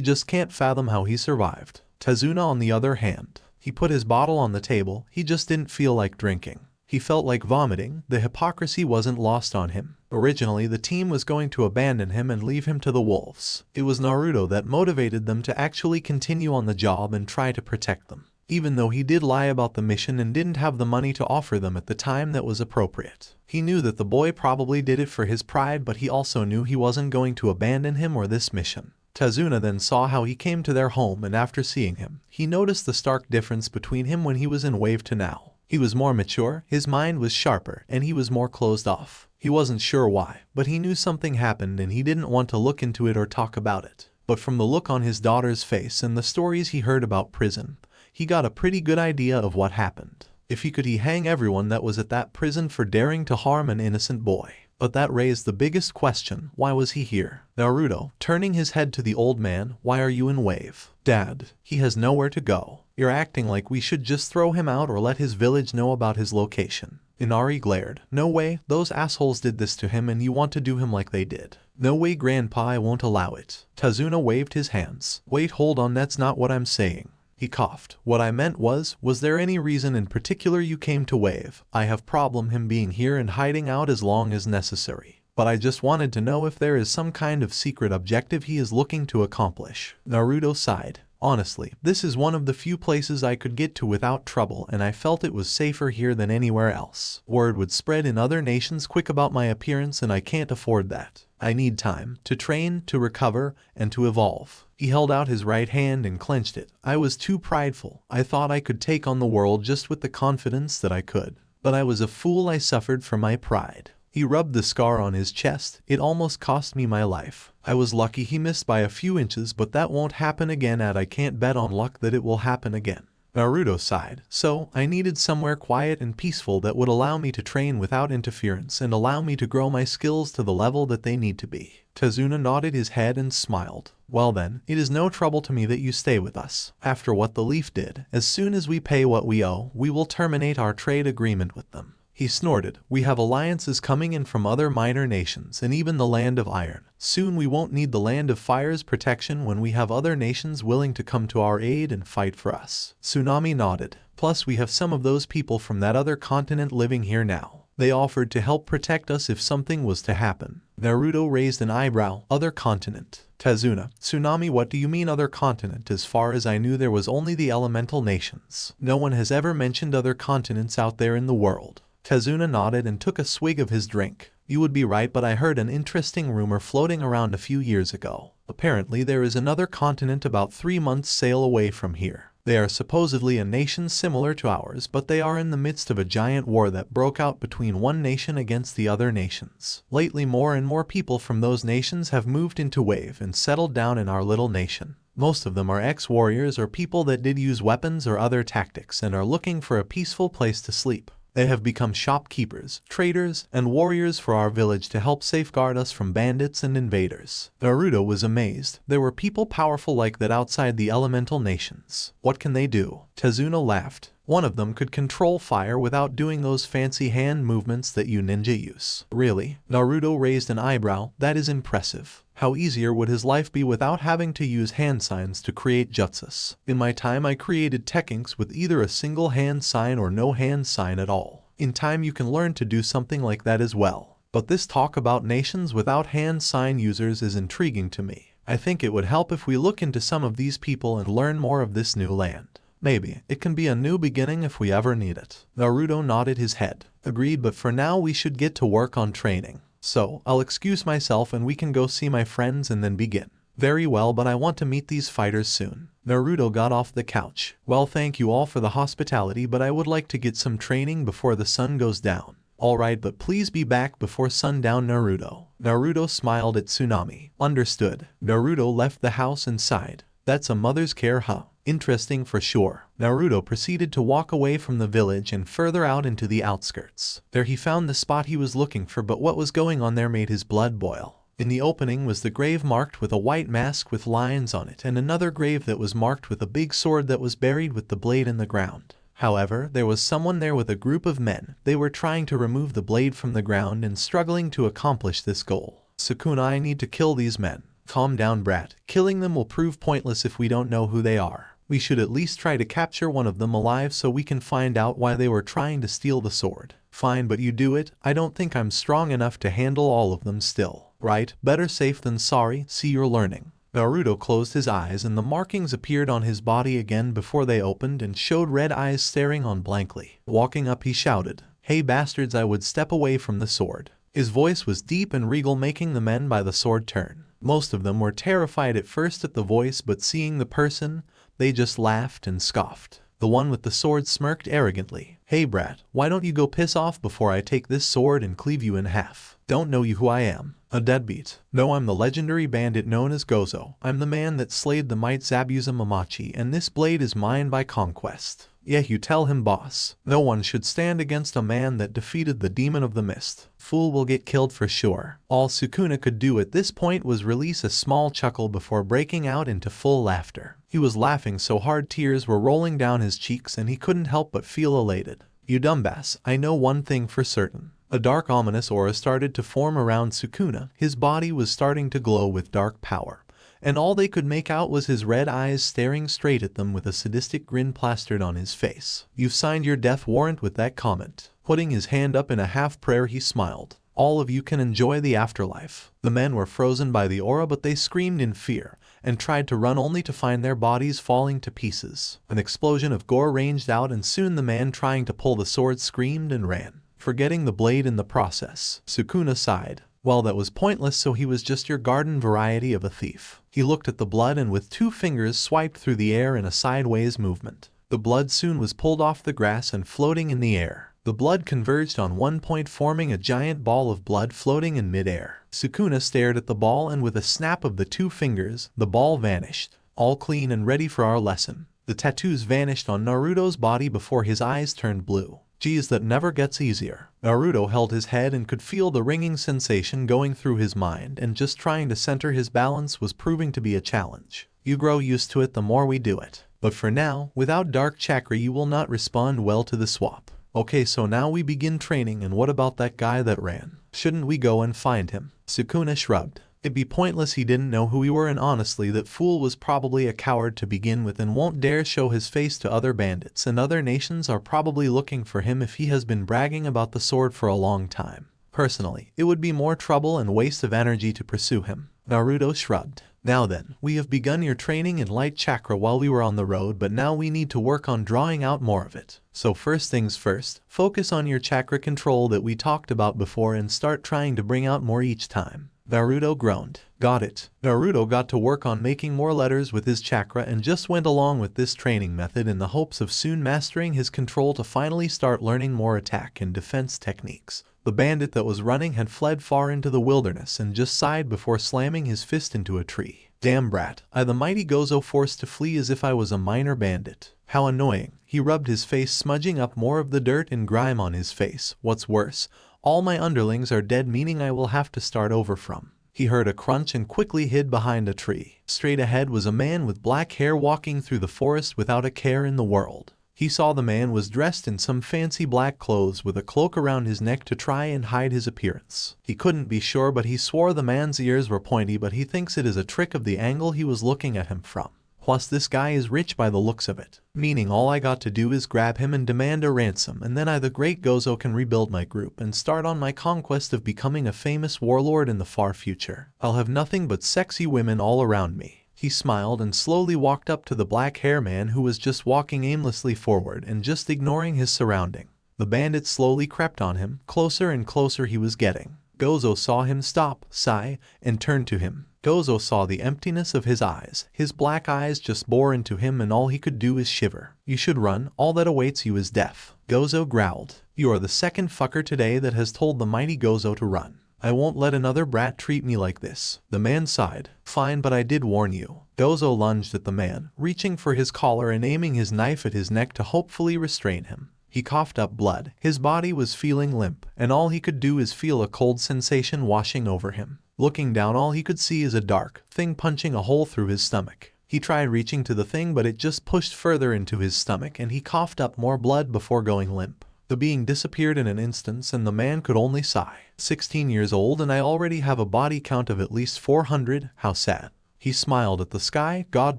just can't fathom how he survived. Tazuna, on the other hand, he put his bottle on the table. He just didn't feel like drinking. He felt like vomiting. The hypocrisy wasn't lost on him. Originally, the team was going to abandon him and leave him to the wolves. It was Naruto that motivated them to actually continue on the job and try to protect them. Even though he did lie about the mission and didn't have the money to offer them at the time that was appropriate. He knew that the boy probably did it for his pride, but he also knew he wasn't going to abandon him or this mission. Tazuna then saw how he came to their home, and after seeing him, he noticed the stark difference between him when he was in Wave to now. He was more mature, his mind was sharper, and he was more closed off. He wasn't sure why, but he knew something happened and he didn't want to look into it or talk about it. But from the look on his daughter's face and the stories he heard about prison, he got a pretty good idea of what happened. If he could, he hang everyone that was at that prison for daring to harm an innocent boy. But that raised the biggest question: why was he here? Naruto, turning his head to the old man, why are you in Wave? Dad, he has nowhere to go. You're acting like we should just throw him out or let his village know about his location. Inari glared. No way, those assholes did this to him and you want to do him like they did. No way, Grandpa, I won't allow it. Tazuna waved his hands. Wait, hold on, that's not what I'm saying. He coughed. What I meant was there any reason in particular you came to Wave? I have problem him being here and hiding out as long as necessary. But I just wanted to know if there is some kind of secret objective he is looking to accomplish. Naruto sighed. Honestly, this is one of the few places I could get to without trouble, and I felt it was safer here than anywhere else. Word would spread in other nations quick about my appearance, and I can't afford that. I need time to train, to recover, and to evolve. He held out his right hand and clenched it. I was too prideful. I thought I could take on the world just with the confidence that I could. But I was a fool. I suffered for my pride. He rubbed the scar on his chest. It almost cost me my life. I was lucky he missed by a few inches, but that won't happen again, and I can't bet on luck that it will happen again. Naruto sighed. So, I needed somewhere quiet and peaceful that would allow me to train without interference and allow me to grow my skills to the level that they need to be. Tazuna nodded his head and smiled. Well then, it is no trouble to me that you stay with us. After what the Leaf did, as soon as we pay what we owe, we will terminate our trade agreement with them. He snorted. We have alliances coming in from other minor nations and even the Land of Iron. Soon we won't need the Land of Fire's protection when we have other nations willing to come to our aid and fight for us. Tsunami nodded. Plus we have some of those people from that other continent living here now. They offered to help protect us if something was to happen. Naruto raised an eyebrow. Other continent. Tazuna. Tsunami, what do you mean other continent? As far as I knew there was only the elemental nations. No one has ever mentioned other continents out there in the world. Tazuna nodded and took a swig of his drink. You would be right, but I heard an interesting rumor floating around a few years ago. Apparently there is another continent about 3 months' sail away from here. They are supposedly a nation similar to ours, but they are in the midst of a giant war that broke out between one nation against the other nations. Lately more and more people from those nations have moved into Wave and settled down in our little nation. Most of them are ex-warriors or people that did use weapons or other tactics and are looking for a peaceful place to sleep. They have become shopkeepers, traders, and warriors for our village to help safeguard us from bandits and invaders. Naruto was amazed. There were people powerful like that outside the elemental nations. What can they do? Tazuna laughed. One of them could control fire without doing those fancy hand movements that you ninja use. Really? Naruto raised an eyebrow. That is impressive. How easier would his life be without having to use hand signs to create jutsus? In my time I created techniques with either a single hand sign or no hand sign at all. In time you can learn to do something like that as well. But this talk about nations without hand sign users is intriguing to me. I think it would help if we look into some of these people and learn more of this new land. Maybe it can be a new beginning if we ever need it. Naruto nodded his head. Agreed, but for now we should get to work on training. So, I'll excuse myself and we can go see my friends and then begin. Very well, but I want to meet these fighters soon. Naruto got off the couch. Well, thank you all for the hospitality, but I would like to get some training before the sun goes down. Alright, but please be back before sundown, Naruto. Naruto smiled at Tsunami. Understood. Naruto left the house and sighed. That's a mother's care, huh? Interesting for sure. Naruto proceeded to walk away from the village and further out into the outskirts. There he found the spot he was looking for, but what was going on there made his blood boil. In the opening was the grave marked with a white mask with lions on it, and another grave that was marked with a big sword that was buried with the blade in the ground. However, there was someone there with a group of men. They were trying to remove the blade from the ground and struggling to accomplish this goal. Sukuna, I need to kill these men. Calm down, brat. Killing them will prove pointless if we don't know who they are. We should at least try to capture one of them alive so we can find out why they were trying to steal the sword. Fine, but you do it. I don't think I'm strong enough to handle all of them still. Right? Better safe than sorry. See, you're learning. Naruto closed his eyes and the markings appeared on his body again before they opened and showed red eyes staring on blankly. Walking up he shouted, "Hey bastards, I would step away from the sword." His voice was deep and regal, making the men by the sword turn. Most of them were terrified at first at the voice, but seeing the person, they just laughed and scoffed. The one with the sword smirked arrogantly. "Hey brat, why don't you go piss off before I take this sword and cleave you in half? Don't know you who I am? A deadbeat? No, I'm the legendary bandit known as Gojo. I'm the man that slayed the might Zabuza Mamachi, and this blade is mine by conquest." "Yeah, you tell him, boss. No one should stand against a man that defeated the demon of the mist. Fool will get killed for sure." All Sukuna could do at this point was release a small chuckle before breaking out into full laughter. He was laughing so hard tears were rolling down his cheeks and he couldn't help but feel elated. "You dumbass, I know one thing for certain." A dark ominous aura started to form around Sukuna. His body was starting to glow with dark power, and all they could make out was his red eyes staring straight at them with a sadistic grin plastered on his face. "You've signed your death warrant with that comment." Putting his hand up in a half prayer he smiled. "All of you can enjoy the afterlife." The men were frozen by the aura, but they screamed in fear and tried to run only to find their bodies falling to pieces. An explosion of gore raged out and soon the man trying to pull the sword screamed and ran, forgetting the blade in the process. Sukuna sighed. Well, that was pointless, so he was just your garden variety of a thief. He looked at the blood and with 2 fingers swiped through the air in a sideways movement. The blood soon was pulled off the grass and floating in the air. The blood converged on one point, forming a giant ball of blood floating in midair. Sukuna stared at the ball and with a snap of the 2 fingers, the ball vanished. All clean and ready for our lesson. The tattoos vanished on Naruto's body before his eyes turned blue. Geez, that never gets easier. Naruto held his head and could feel the ringing sensation going through his mind, and just trying to center his balance was proving to be a challenge. You grow used to it the more we do it. But for now, without dark chakra you will not respond well to the swap. Okay, so now we begin training, and what about that guy that ran? Shouldn't we go and find him? Sukuna shrugged. It'd be pointless, he didn't know who we were, and honestly that fool was probably a coward to begin with and won't dare show his face to other bandits, and other nations are probably looking for him if he has been bragging about the sword for a long time. Personally, it would be more trouble and waste of energy to pursue him. Naruto shrugged. Now then, we have begun your training in light chakra while we were on the road, but now we need to work on drawing out more of it. So first things first, focus on your chakra control that we talked about before and start trying to bring out more each time. Naruto groaned. Got it. Naruto got to work on making more letters with his chakra and just went along with this training method in the hopes of soon mastering his control to finally start learning more attack and defense techniques. The bandit that was running had fled far into the wilderness and just sighed before slamming his fist into a tree. Damn brat, I the mighty Gojo forced to flee as if I was a minor bandit. How annoying. He rubbed his face, smudging up more of the dirt and grime on his face. What's worse, all my underlings are dead, meaning I will have to start over from. He heard a crunch and quickly hid behind a tree. Straight ahead was a man with black hair walking through the forest without a care in the world. He saw the man was dressed in some fancy black clothes with a cloak around his neck to try and hide his appearance. He couldn't be sure, but he swore the man's ears were pointy, but he thinks it is a trick of the angle he was looking at him from. Plus this guy is rich by the looks of it, meaning all I got to do is grab him and demand a ransom, and then I, the great Gojo, can rebuild my group and start on my conquest of becoming a famous warlord in the far future. I'll have nothing but sexy women all around me. He smiled and slowly walked up to the black hair man who was just walking aimlessly forward and just ignoring his surrounding. The bandit slowly crept on him, closer and closer he was getting. Gojo saw him stop, sigh, and turn to him. Gojo saw the emptiness of his eyes. His black eyes just bore into him and all he could do is shiver. You should run, all that awaits you is death. Gojo growled. You are the second fucker today that has told the mighty Gojo to run. I won't let another brat treat me like this. The man sighed. Fine, but I did warn you. Gojo lunged at the man, reaching for his collar and aiming his knife at his neck to hopefully restrain him. He coughed up blood. His body was feeling limp, and all he could do is feel a cold sensation washing over him. Looking down, all he could see is a dark thing punching a hole through his stomach. He tried reaching to the thing, but it just pushed further into his stomach and he coughed up more blood before going limp. The being disappeared in an instant and the man could only sigh. 16 years old and I already have a body count of at least 400, how sad. He smiled at the sky. God,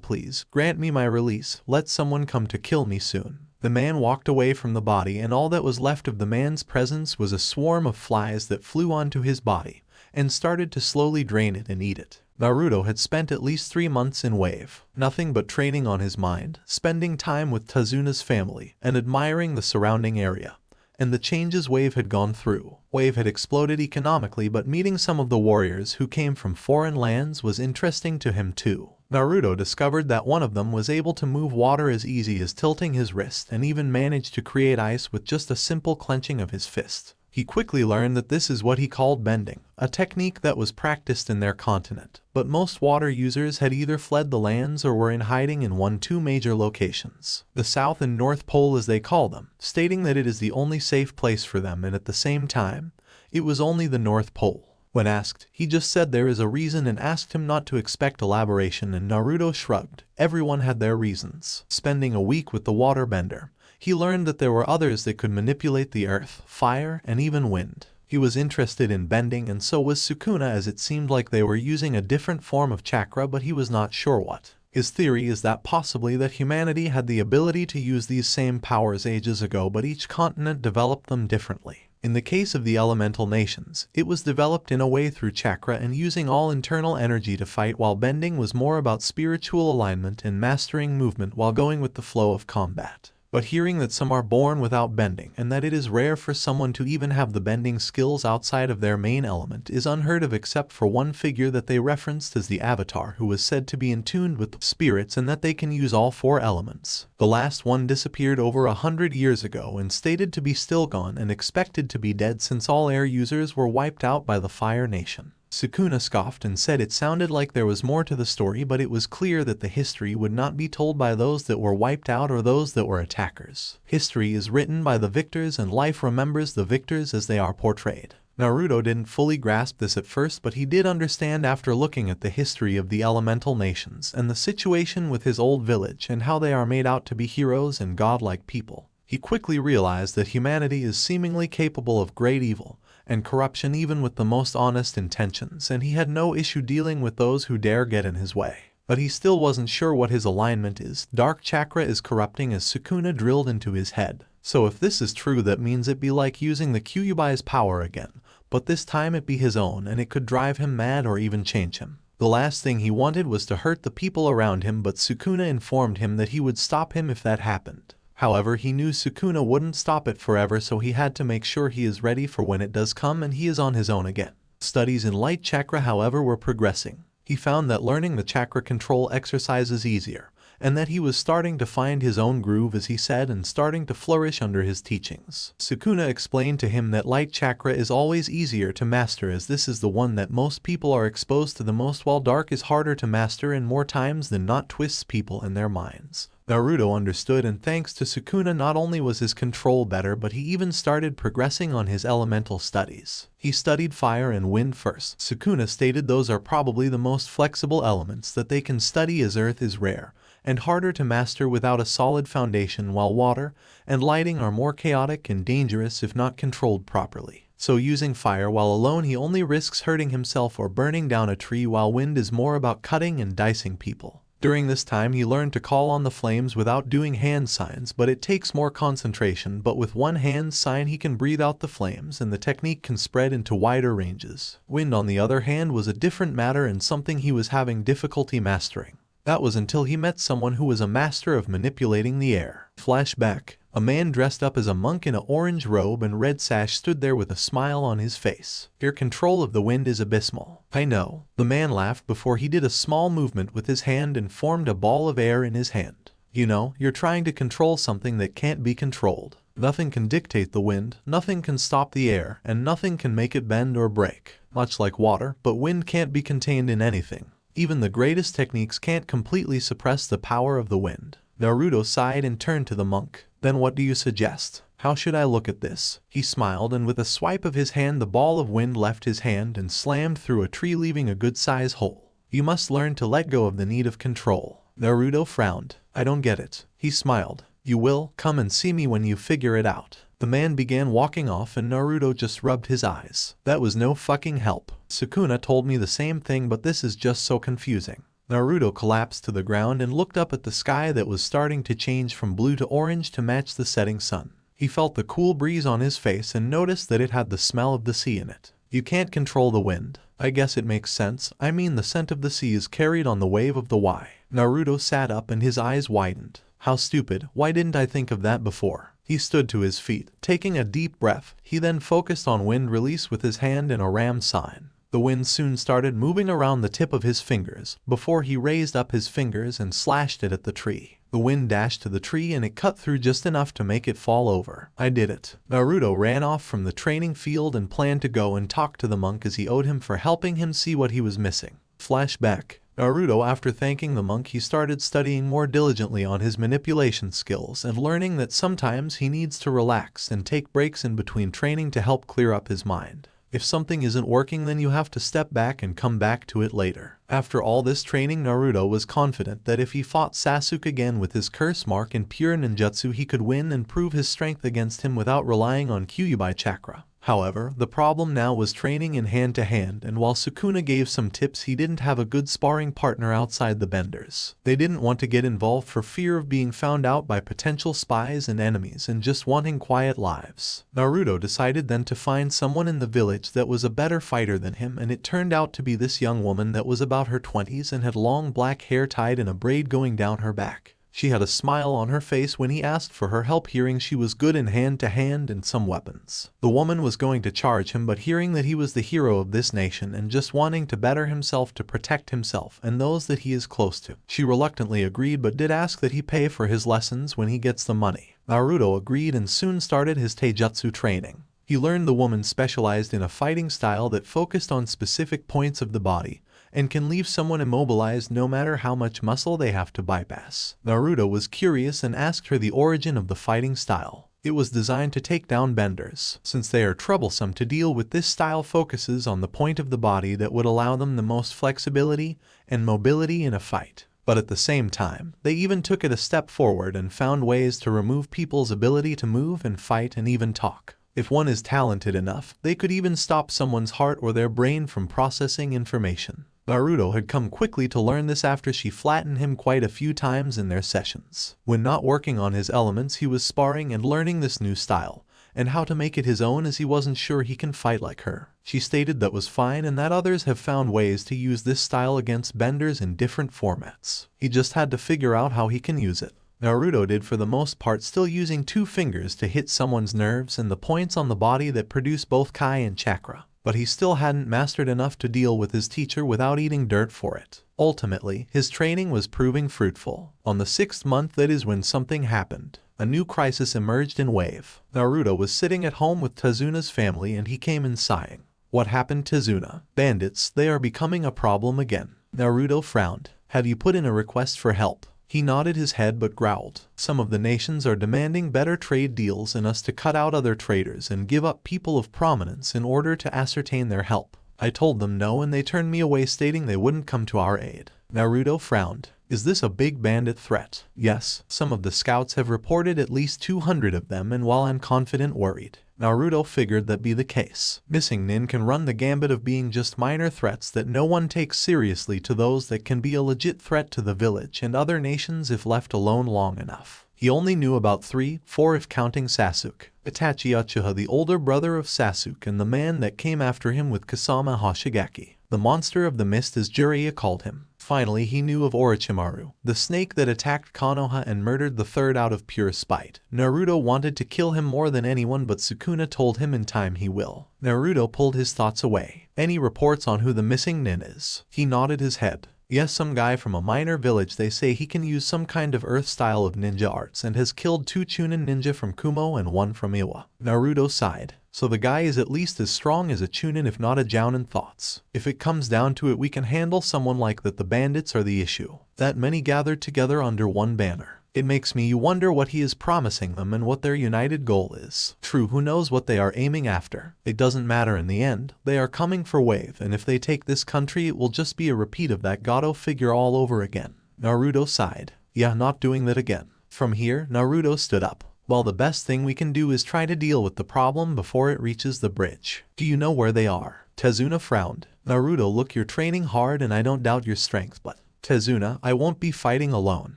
please, grant me my release. Let someone come to kill me soon. The man walked away from the body and all that was left of the man's presence was a swarm of flies that flew onto his body and started to slowly drain it and eat it. Naruto had spent at least 3 months in Wave, nothing but training on his mind, spending time with Tazuna's family, and admiring the surrounding area. And the changes Wave had gone through. Wave had exploded economically, but meeting some of the warriors who came from foreign lands was interesting to him too. Naruto discovered that one of them was able to move water as easy as tilting his wrist and even managed to create ice with just a simple clenching of his fist. He quickly learned that this is what he called bending, a technique that was practiced in their continent. But most water users had either fled the lands or were in hiding in two major locations, the South and North Pole as they call them, stating that it is the only safe place for them, and at the same time, it was only the North Pole. When asked, he just said there is a reason and asked him not to expect elaboration, and Naruto shrugged. Everyone had their reasons. Spending a week with the waterbender, he learned that there were others that could manipulate the earth, fire, and even wind. He was interested in bending, and so was Sukuna, as it seemed like they were using a different form of chakra, but he was not sure what. His theory is that possibly that humanity had the ability to use these same powers ages ago, but each continent developed them differently. In the case of the elemental nations, it was developed in a way through chakra and using all internal energy to fight, while bending was more about spiritual alignment and mastering movement while going with the flow of combat. But hearing that some are born without bending and that it is rare for someone to even have the bending skills outside of their main element is unheard of, except for one figure that they referenced as the Avatar, who was said to be in tune with spirits and that they can use all 4 elements. The last one disappeared over 100 years ago and stated to be still gone and expected to be dead since all air users were wiped out by the Fire Nation. Sukuna scoffed and said it sounded like there was more to the story, but it was clear that the history would not be told by those that were wiped out or those that were attackers. History is written by the victors and life remembers the victors as they are portrayed. Naruto didn't fully grasp this at first, but he did understand after looking at the history of the elemental nations and the situation with his old village and how they are made out to be heroes and godlike people. He quickly realized that humanity is seemingly capable of great evil and corruption even with the most honest intentions, and he had no issue dealing with those who dare get in his way. But he still wasn't sure what his alignment is. Dark chakra is corrupting, as Sukuna drilled into his head. So if this is true, that means it'd be like using the Kyuubi's power again, but this time it be his own, and it could drive him mad or even change him. The last thing he wanted was to hurt the people around him, but Sukuna informed him that he would stop him if that happened. However, he knew Sukuna wouldn't stop it forever, so he had to make sure he is ready for when it does come, and he is on his own again. Studies in light chakra, however, were progressing. He found that learning the chakra control exercises easier, and that he was starting to find his own groove, as he said, and starting to flourish under his teachings. Sukuna explained to him that light chakra is always easier to master, as this is the one that most people are exposed to the most, while dark is harder to master and more times than not twists people in their minds. Naruto understood, and thanks to Sukuna, not only was his control better, but he even started progressing on his elemental studies. He studied fire and wind first. Sukuna stated those are probably the most flexible elements that they can study, as earth is rare, and harder to master without a solid foundation, while water and lighting are more chaotic and dangerous if not controlled properly. So using fire while alone, he only risks hurting himself or burning down a tree, while wind is more about cutting and dicing people. During this time he learned to call on the flames without doing hand signs, but it takes more concentration. But with one hand sign he can breathe out the flames and the technique can spread into wider ranges. Wind, on the other hand, was a different matter and something he was having difficulty mastering. That was until he met someone who was a master of manipulating the air. Flashback. A man dressed up as a monk in an orange robe and red sash stood there with a smile on his face. Your control of the wind is abysmal. I know. The man laughed before he did a small movement with his hand and formed a ball of air in his hand. You know, you're trying to control something that can't be controlled. Nothing can dictate the wind, nothing can stop the air, and nothing can make it bend or break. Much like water, but wind can't be contained in anything. Even the greatest techniques can't completely suppress the power of the wind. Naruto sighed and turned to the monk. Then what do you suggest? How should I look at this? He smiled, and with a swipe of his hand the ball of wind left his hand and slammed through a tree, leaving a good-sized hole. You must learn to let go of the need of control. Naruto frowned. I don't get it. He smiled. You will. Come and see me when you figure it out. The man began walking off and Naruto just rubbed his eyes. That was no fucking help. Sukuna told me the same thing, but this is just so confusing. Naruto collapsed to the ground and looked up at the sky that was starting to change from blue to orange to match the setting sun. He felt the cool breeze on his face and noticed that it had the smell of the sea in it. You can't control the wind. I guess it makes sense. I mean, the scent of the sea is carried on the wave of the Y. Naruto sat up and his eyes widened. How stupid. Why didn't I think of that before? He stood to his feet, taking a deep breath. He then focused on wind release with his hand in a ram sign. The wind soon started moving around the tip of his fingers, before he raised up his fingers and slashed it at the tree. The wind dashed to the tree and it cut through just enough to make it fall over. I did it. Naruto ran off from the training field and planned to go and talk to the monk as he owed him for helping him see what he was missing. Flashback. Naruto, after thanking the monk, he started studying more diligently on his manipulation skills and learning that sometimes he needs to relax and take breaks in between training to help clear up his mind. If something isn't working, then you have to step back and come back to it later. After all this training, Naruto was confident that if he fought Sasuke again with his curse mark and pure ninjutsu, he could win and prove his strength against him without relying on Kyuubi chakra. However, the problem now was training in hand-to-hand, and while Sukuna gave some tips, he didn't have a good sparring partner outside the benders. They didn't want to get involved for fear of being found out by potential spies and enemies and just wanting quiet lives. Naruto decided then to find someone in the village that was a better fighter than him, and it turned out to be this young woman that was about her 20s and had long black hair tied in a braid going down her back. She had a smile on her face when he asked for her help, hearing she was good in hand-to-hand and some weapons. The woman was going to charge him, but hearing that he was the hero of this nation and just wanting to better himself to protect himself and those that he is close to, she reluctantly agreed, but did ask that he pay for his lessons when he gets the money. Naruto agreed and soon started his taijutsu training. He learned the woman specialized in a fighting style that focused on specific points of the body and can leave someone immobilized no matter how much muscle they have to bypass. Naruto was curious and asked her the origin of the fighting style. It was designed to take down benders, since they are troublesome to deal with. This style focuses on the point of the body that would allow them the most flexibility and mobility in a fight. But at the same time, they even took it a step forward and found ways to remove people's ability to move and fight and even talk. If one is talented enough, they could even stop someone's heart or their brain from processing information. Naruto had come quickly to learn this after she flattened him quite a few times in their sessions. When not working on his elements, he was sparring and learning this new style, and how to make it his own, as he wasn't sure he can fight like her. She stated that was fine and that others have found ways to use this style against benders in different formats. He just had to figure out how he can use it. Naruto did for the most part, still using 2 fingers to hit someone's nerves and the points on the body that produce both kai and chakra. But he still hadn't mastered enough to deal with his teacher without eating dirt for it. Ultimately, his training was proving fruitful. On the 6th month, that is when something happened. A new crisis emerged in Wave. Naruto was sitting at home with Tezuna's family and he came in sighing. What happened, Tezuna? Bandits, they are becoming a problem again. Naruto frowned. Have you put in a request for help? He nodded his head but growled. Some of the nations are demanding better trade deals and us to cut out other traders and give up people of prominence in order to ascertain their help. I told them no and they turned me away, stating they wouldn't come to our aid. Naruto frowned. Is this a big bandit threat? Yes, some of the scouts have reported at least 200 of them, and while I'm confident worried, Naruto figured that be the case. Missing nin can run the gambit of being just minor threats that no one takes seriously to those that can be a legit threat to the village and other nations if left alone long enough. He only knew about 3, 4 if counting Sasuke, Itachi Uchiha, the older brother of Sasuke and the man that came after him with Kasama Hoshigaki. The monster of the mist, as Jiraiya called him. Finally, he knew of Orochimaru, the snake that attacked Konoha and murdered the third out of pure spite. Naruto wanted to kill him more than anyone, but Sukuna told him in time he will. Naruto pulled his thoughts away. Any reports on who the missing nin is? He nodded his head. Yes, some guy from a minor village. They say he can use some kind of earth style of ninja arts and has killed 2 Chunin ninja from Kumo and 1 from Iwa. Naruto sighed. So the guy is at least as strong as a Chunin, if not a Jounin. Thoughts. If it comes down to it, we can handle someone like that. The bandits are the issue. That many gathered together under one banner. It makes me wonder what he is promising them and what their united goal is. True, who knows what they are aiming after. It doesn't matter in the end. They are coming for Wave, and if they take this country, it will just be a repeat of that Gojo figure all over again. Naruto sighed. Yeah, not doing that again. From here, Naruto stood up. Well, the best thing we can do is try to deal with the problem before it reaches the bridge. Do you know where they are? Tezuna frowned. Naruto, look, you're training hard and I don't doubt your strength, but Tezuna, I won't be fighting alone.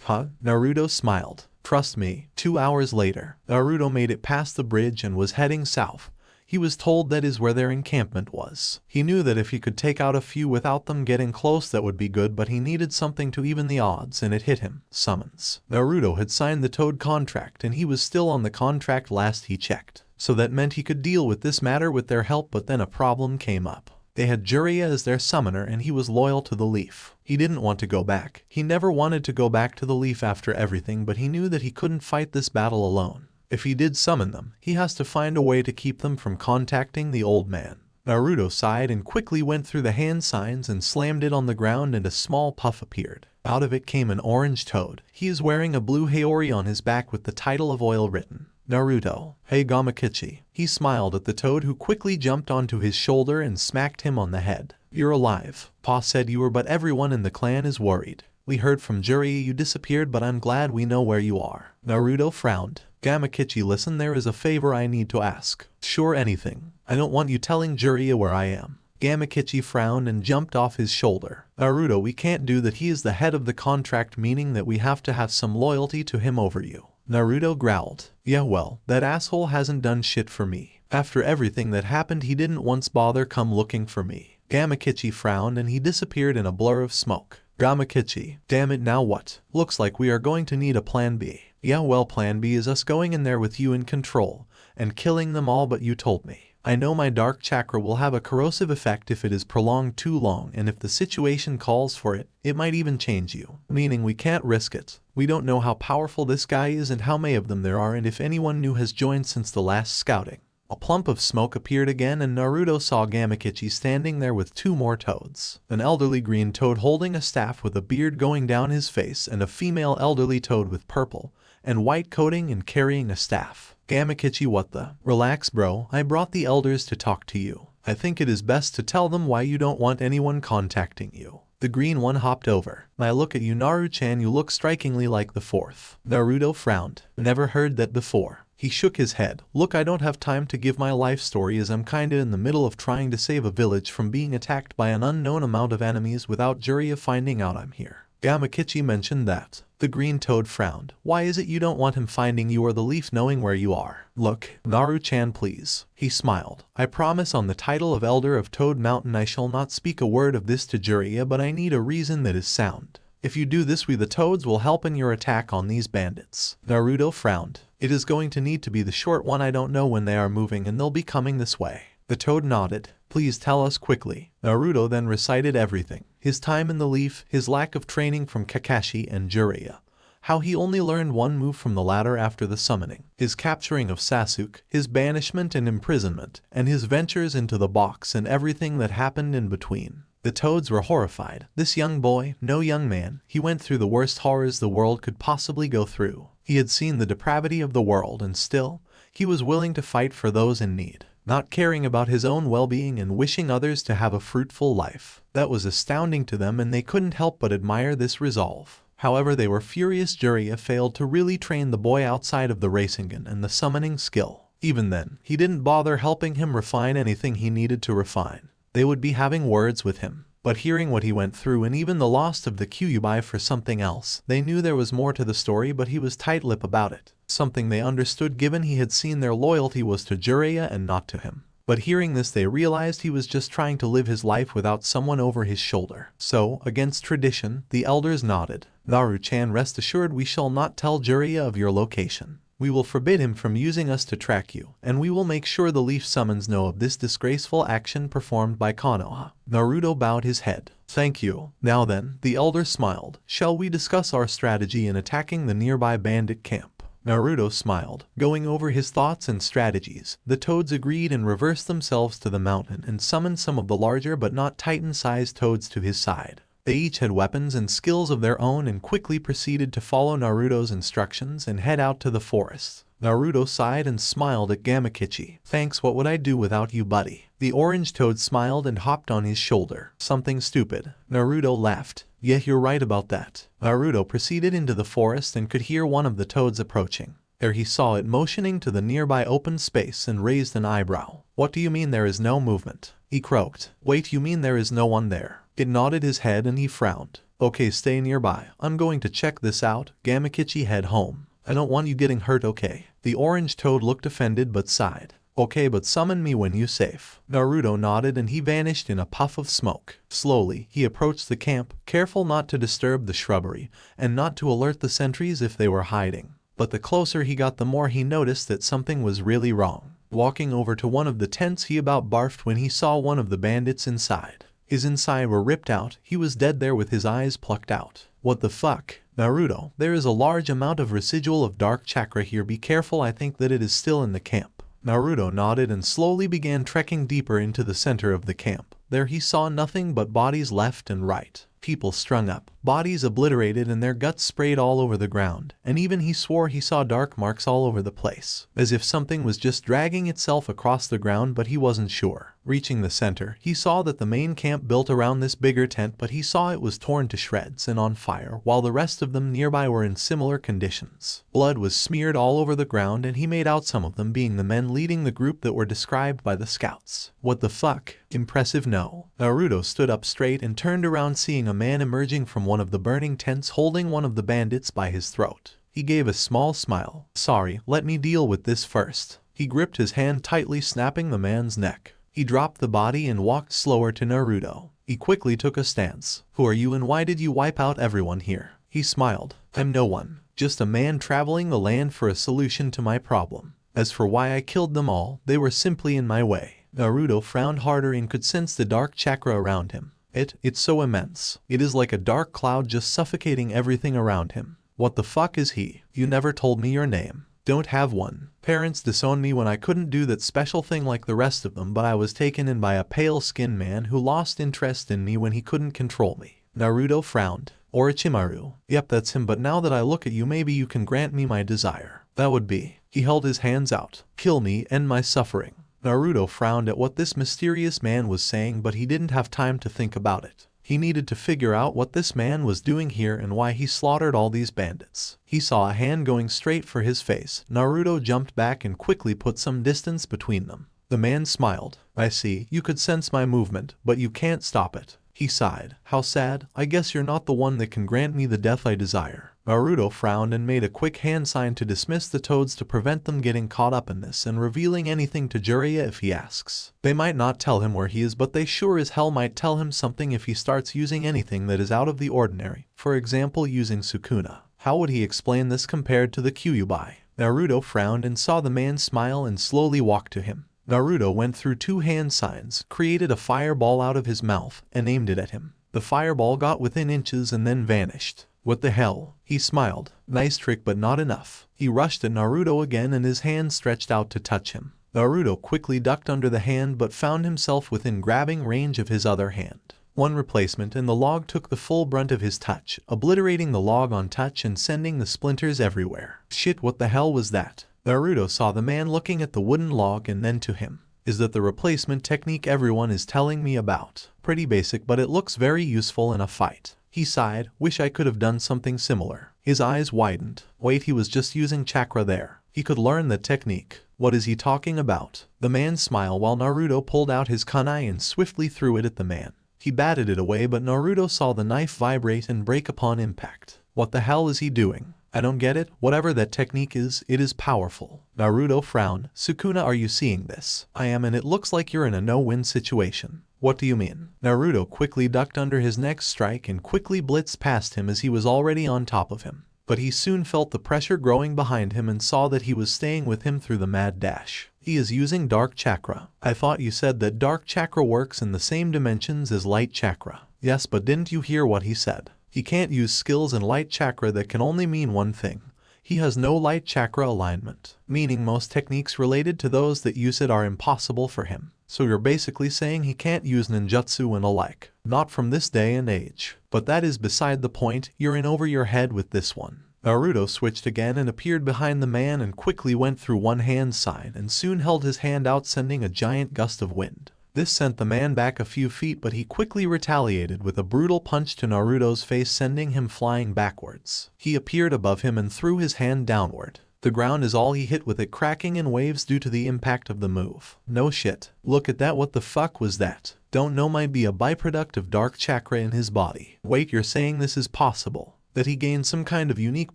Huh? Naruto smiled. Trust me. 2 hours later, Naruto made it past the bridge and was heading south. He was told that is where their encampment was. He knew that if he could take out a few without them getting close, that would be good, but he needed something to even the odds, and it hit him. Summons. Naruto had signed the Toad contract and he was still on the contract last he checked. So that meant he could deal with this matter with their help, but then a problem came up. They had Jiraiya as their summoner and he was loyal to the Leaf. He didn't want to go back. He never wanted to go back to the Leaf after everything, but he knew that he couldn't fight this battle alone. If he did summon them, he has to find a way to keep them from contacting the old man. Naruto sighed and quickly went through the hand signs and slammed it on the ground, and a small puff appeared. Out of it came an orange toad. He is wearing a blue haori on his back with the title of oil written. Naruto. Hey Gamakichi. He smiled at the toad, who quickly jumped onto his shoulder and smacked him on the head. You're alive. Pa said you were, but everyone in the clan is worried. We heard from Jiraiya you disappeared, but I'm glad we know where you are. Naruto frowned. Gamakichi, listen, there is a favor I need to ask. Sure, anything. I don't want you telling Jiraiya where I am. Gamakichi frowned and jumped off his shoulder. Naruto, we can't do that. He is the head of the contract, meaning that we have to have some loyalty to him over you. Naruto growled. Yeah, well, that asshole hasn't done shit for me. After everything that happened, he didn't once bother come looking for me. Gamakichi frowned and he disappeared in a blur of smoke. Gamakichi, damn it, now what? Looks like we are going to need a plan B. Yeah, well, plan B is us going in there with you in control and killing them all, but you told me. I know my dark chakra will have a corrosive effect if it is prolonged too long, and if the situation calls for it, it might even change you. Meaning we can't risk it. We don't know how powerful this guy is and how many of them there are, and if anyone new has joined since the last scouting. A plump of smoke appeared again, and Naruto saw Gamakichi standing there with 2 more toads. An elderly green toad holding a staff with a beard going down his face, and a female elderly toad with purple and white coating and carrying a staff. Gamakichi, what the? Relax, bro. I brought the elders to talk to you. I think it is best to tell them why you don't want anyone contacting you. The green one hopped over. I look at you, Naru-chan, you look strikingly like the 4th. Naruto frowned. Never heard that before. He shook his head. Look, I don't have time to give my life story, as I'm kinda in the middle of trying to save a village from being attacked by an unknown amount of enemies without Jiraiya finding out I'm here. Gamakichi mentioned that. The green toad frowned. Why is it you don't want him finding you or the Leaf knowing where you are? Look, Naru-chan, please. He smiled. I promise on the title of Elder of Toad Mountain I shall not speak a word of this to Jiraiya, but I need a reason that is sound. If you do this, we the toads will help in your attack on these bandits. Naruto frowned. It is going to need to be the short one. I don't know when they are moving and they'll be coming this way. The toad nodded. Please tell us quickly. Naruto then recited everything. His time in the Leaf, his lack of training from Kakashi and Jiraiya, how he only learned one move from the latter after the summoning, his capturing of Sasuke, his banishment and imprisonment, and his ventures into the box and everything that happened in between. The toads were horrified. This young boy, no young man, he went through the worst horrors the world could possibly go through. He had seen the depravity of the world, and still, he was willing to fight for those in need, not caring about his own well-being and wishing others to have a fruitful life. That was astounding to them, and they couldn't help but admire this resolve. However, they were furious Jiraiya failed to really train the boy outside of the Rasengan and the summoning skill. Even then, he didn't bother helping him refine anything he needed to refine. They would be having words with him. But hearing what he went through and even the loss of the Kyuubi for something else, they knew there was more to the story, but he was tight-lipped about it. Something they understood given he had seen their loyalty was to Jiraiya and not to him. But hearing this, they realized he was just trying to live his life without someone over his shoulder. So, against tradition, the elders nodded. Naru-chan, rest assured we shall not tell Jiraiya of your location. We will forbid him from using us to track you, and we will make sure the Leaf Summons know of this disgraceful action performed by Konoha. Naruto bowed his head. Thank you. Now then, the elder smiled. Shall we discuss our strategy in attacking the nearby bandit camp? Naruto smiled, going over his thoughts and strategies. The toads agreed and reversed themselves to the mountain and summoned some of the larger but not titan-sized toads to his side. They each had weapons and skills of their own and quickly proceeded to follow Naruto's instructions and head out to the forest. Naruto sighed and smiled at Gamakichi. Thanks, what would I do without you, buddy? The orange toad smiled and hopped on his shoulder. Something stupid. Naruto laughed. Yeah, you're right about that. Naruto proceeded into the forest and could hear one of the toads approaching. There he saw it motioning to the nearby open space and raised an eyebrow. What do you mean there is no movement? He croaked. Wait, you mean there is no one there? It nodded his head and he frowned. Okay, stay nearby. I'm going to check this out. Gamakichi, head home. I don't want you getting hurt, okay? The orange toad looked offended but sighed. Okay, but summon me when you're safe. Naruto nodded and he vanished in a puff of smoke. Slowly, he approached the camp, careful not to disturb the shrubbery, and not to alert the sentries if they were hiding. But the closer he got, the more he noticed that something was really wrong. Walking over to one of the tents, he about barfed when he saw one of the bandits inside. His inside were ripped out, he was dead there with his eyes plucked out. What the fuck? Naruto, there is a large amount of residual of dark chakra here, be careful, I think that it is still in the camp. Naruto nodded and slowly began trekking deeper into the center of the camp. There he saw nothing but bodies left and right. People strung up, bodies obliterated and their guts sprayed all over the ground, and even he swore he saw dark marks all over the place, as if something was just dragging itself across the ground, but he wasn't sure. Reaching the center, he saw that the main camp built around this bigger tent, but he saw it was torn to shreds and on fire, while the rest of them nearby were in similar conditions. Blood was smeared all over the ground and he made out some of them being the men leading the group that were described by the scouts. What the fuck? Impressive, no? Naruto stood up straight and turned around, seeing a man emerging from one of the burning tents holding one of the bandits by his throat. He gave a small smile. Sorry, let me deal with this first. He gripped his hand tightly, snapping the man's neck. He dropped the body and walked slower to Naruto. He quickly took a stance. Who are you and why did you wipe out everyone here? He smiled. I'm no one. Just a man traveling the land for a solution to my problem. As for why I killed them all, they were simply in my way. Naruto frowned harder and could sense the dark chakra around him. It's so immense. It is like a dark cloud just suffocating everything around him. What the fuck is he? You never told me your name. Don't have one. Parents disowned me when I couldn't do that special thing like the rest of them, but I was taken in by a pale-skinned man who lost interest in me when he couldn't control me. Naruto frowned. Orochimaru. Yep, that's him, but now that I look at you, maybe you can grant me my desire. That would be. He held his hands out. Kill me, end my suffering. Naruto frowned at what this mysterious man was saying, but he didn't have time to think about it. He needed to figure out what this man was doing here and why he slaughtered all these bandits. He saw a hand going straight for his face. Naruto jumped back and quickly put some distance between them. The man smiled. I see, you could sense my movement, but you can't stop it. He sighed. How sad. I guess you're not the one that can grant me the death I desire. Naruto frowned and made a quick hand sign to dismiss the toads to prevent them getting caught up in this and revealing anything to Jiraiya if he asks. They might not tell him where he is, but they sure as hell might tell him something if he starts using anything that is out of the ordinary. For example, using Sukuna. How would he explain this compared to the Kyuubi? Naruto frowned and saw the man smile and slowly walk to him. Naruto went through two hand signs, created a fireball out of his mouth, and aimed it at him. The fireball got within inches and then vanished. What the hell? He smiled. Nice trick, but not enough. He rushed at Naruto again and his hand stretched out to touch him. Naruto quickly ducked under the hand but found himself within grabbing range of his other hand. One replacement and the log took the full brunt of his touch, obliterating the log on touch and sending the splinters everywhere. Shit, what the hell was that? Naruto saw the man looking at the wooden log and then to him. Is that the replacement technique everyone is telling me about? Pretty basic, but it looks very useful in a fight. He sighed, wish I could have done something similar. His eyes widened. Wait, he was just using chakra there. He could learn the technique. What is he talking about? The man smiled while Naruto pulled out his kunai and swiftly threw it at the man. He batted it away, but Naruto saw the knife vibrate and break upon impact. What the hell is he doing? I don't get it. Whatever that technique is, it is powerful. Naruto frowned. Sukuna, are you seeing this? I am, and it looks like you're in a no-win situation. What do you mean? Naruto quickly ducked under his next strike and quickly blitzed past him as he was already on top of him. But he soon felt the pressure growing behind him and saw that he was staying with him through the mad dash. He is using dark chakra. I thought you said that dark chakra works in the same dimensions as light chakra. Yes, but didn't you hear what he said? He can't use skills in light chakra. That can only mean one thing. He has no light chakra alignment, meaning most techniques related to those that use it are impossible for him. So you're basically saying he can't use ninjutsu and alike. Not from this day and age. But that is beside the point. You're in over your head with this one. Naruto switched again and appeared behind the man and quickly went through one hand's side and soon held his hand out, sending a giant gust of wind. This sent the man back a few feet, but he quickly retaliated with a brutal punch to Naruto's face, sending him flying backwards. He appeared above him and threw his hand downward. The ground is all he hit, with it cracking in waves due to the impact of the move. No shit. Look at that, what the fuck was that? Don't know, might be a byproduct of dark chakra in his body. Wait, you're saying this is possible? That he gained some kind of unique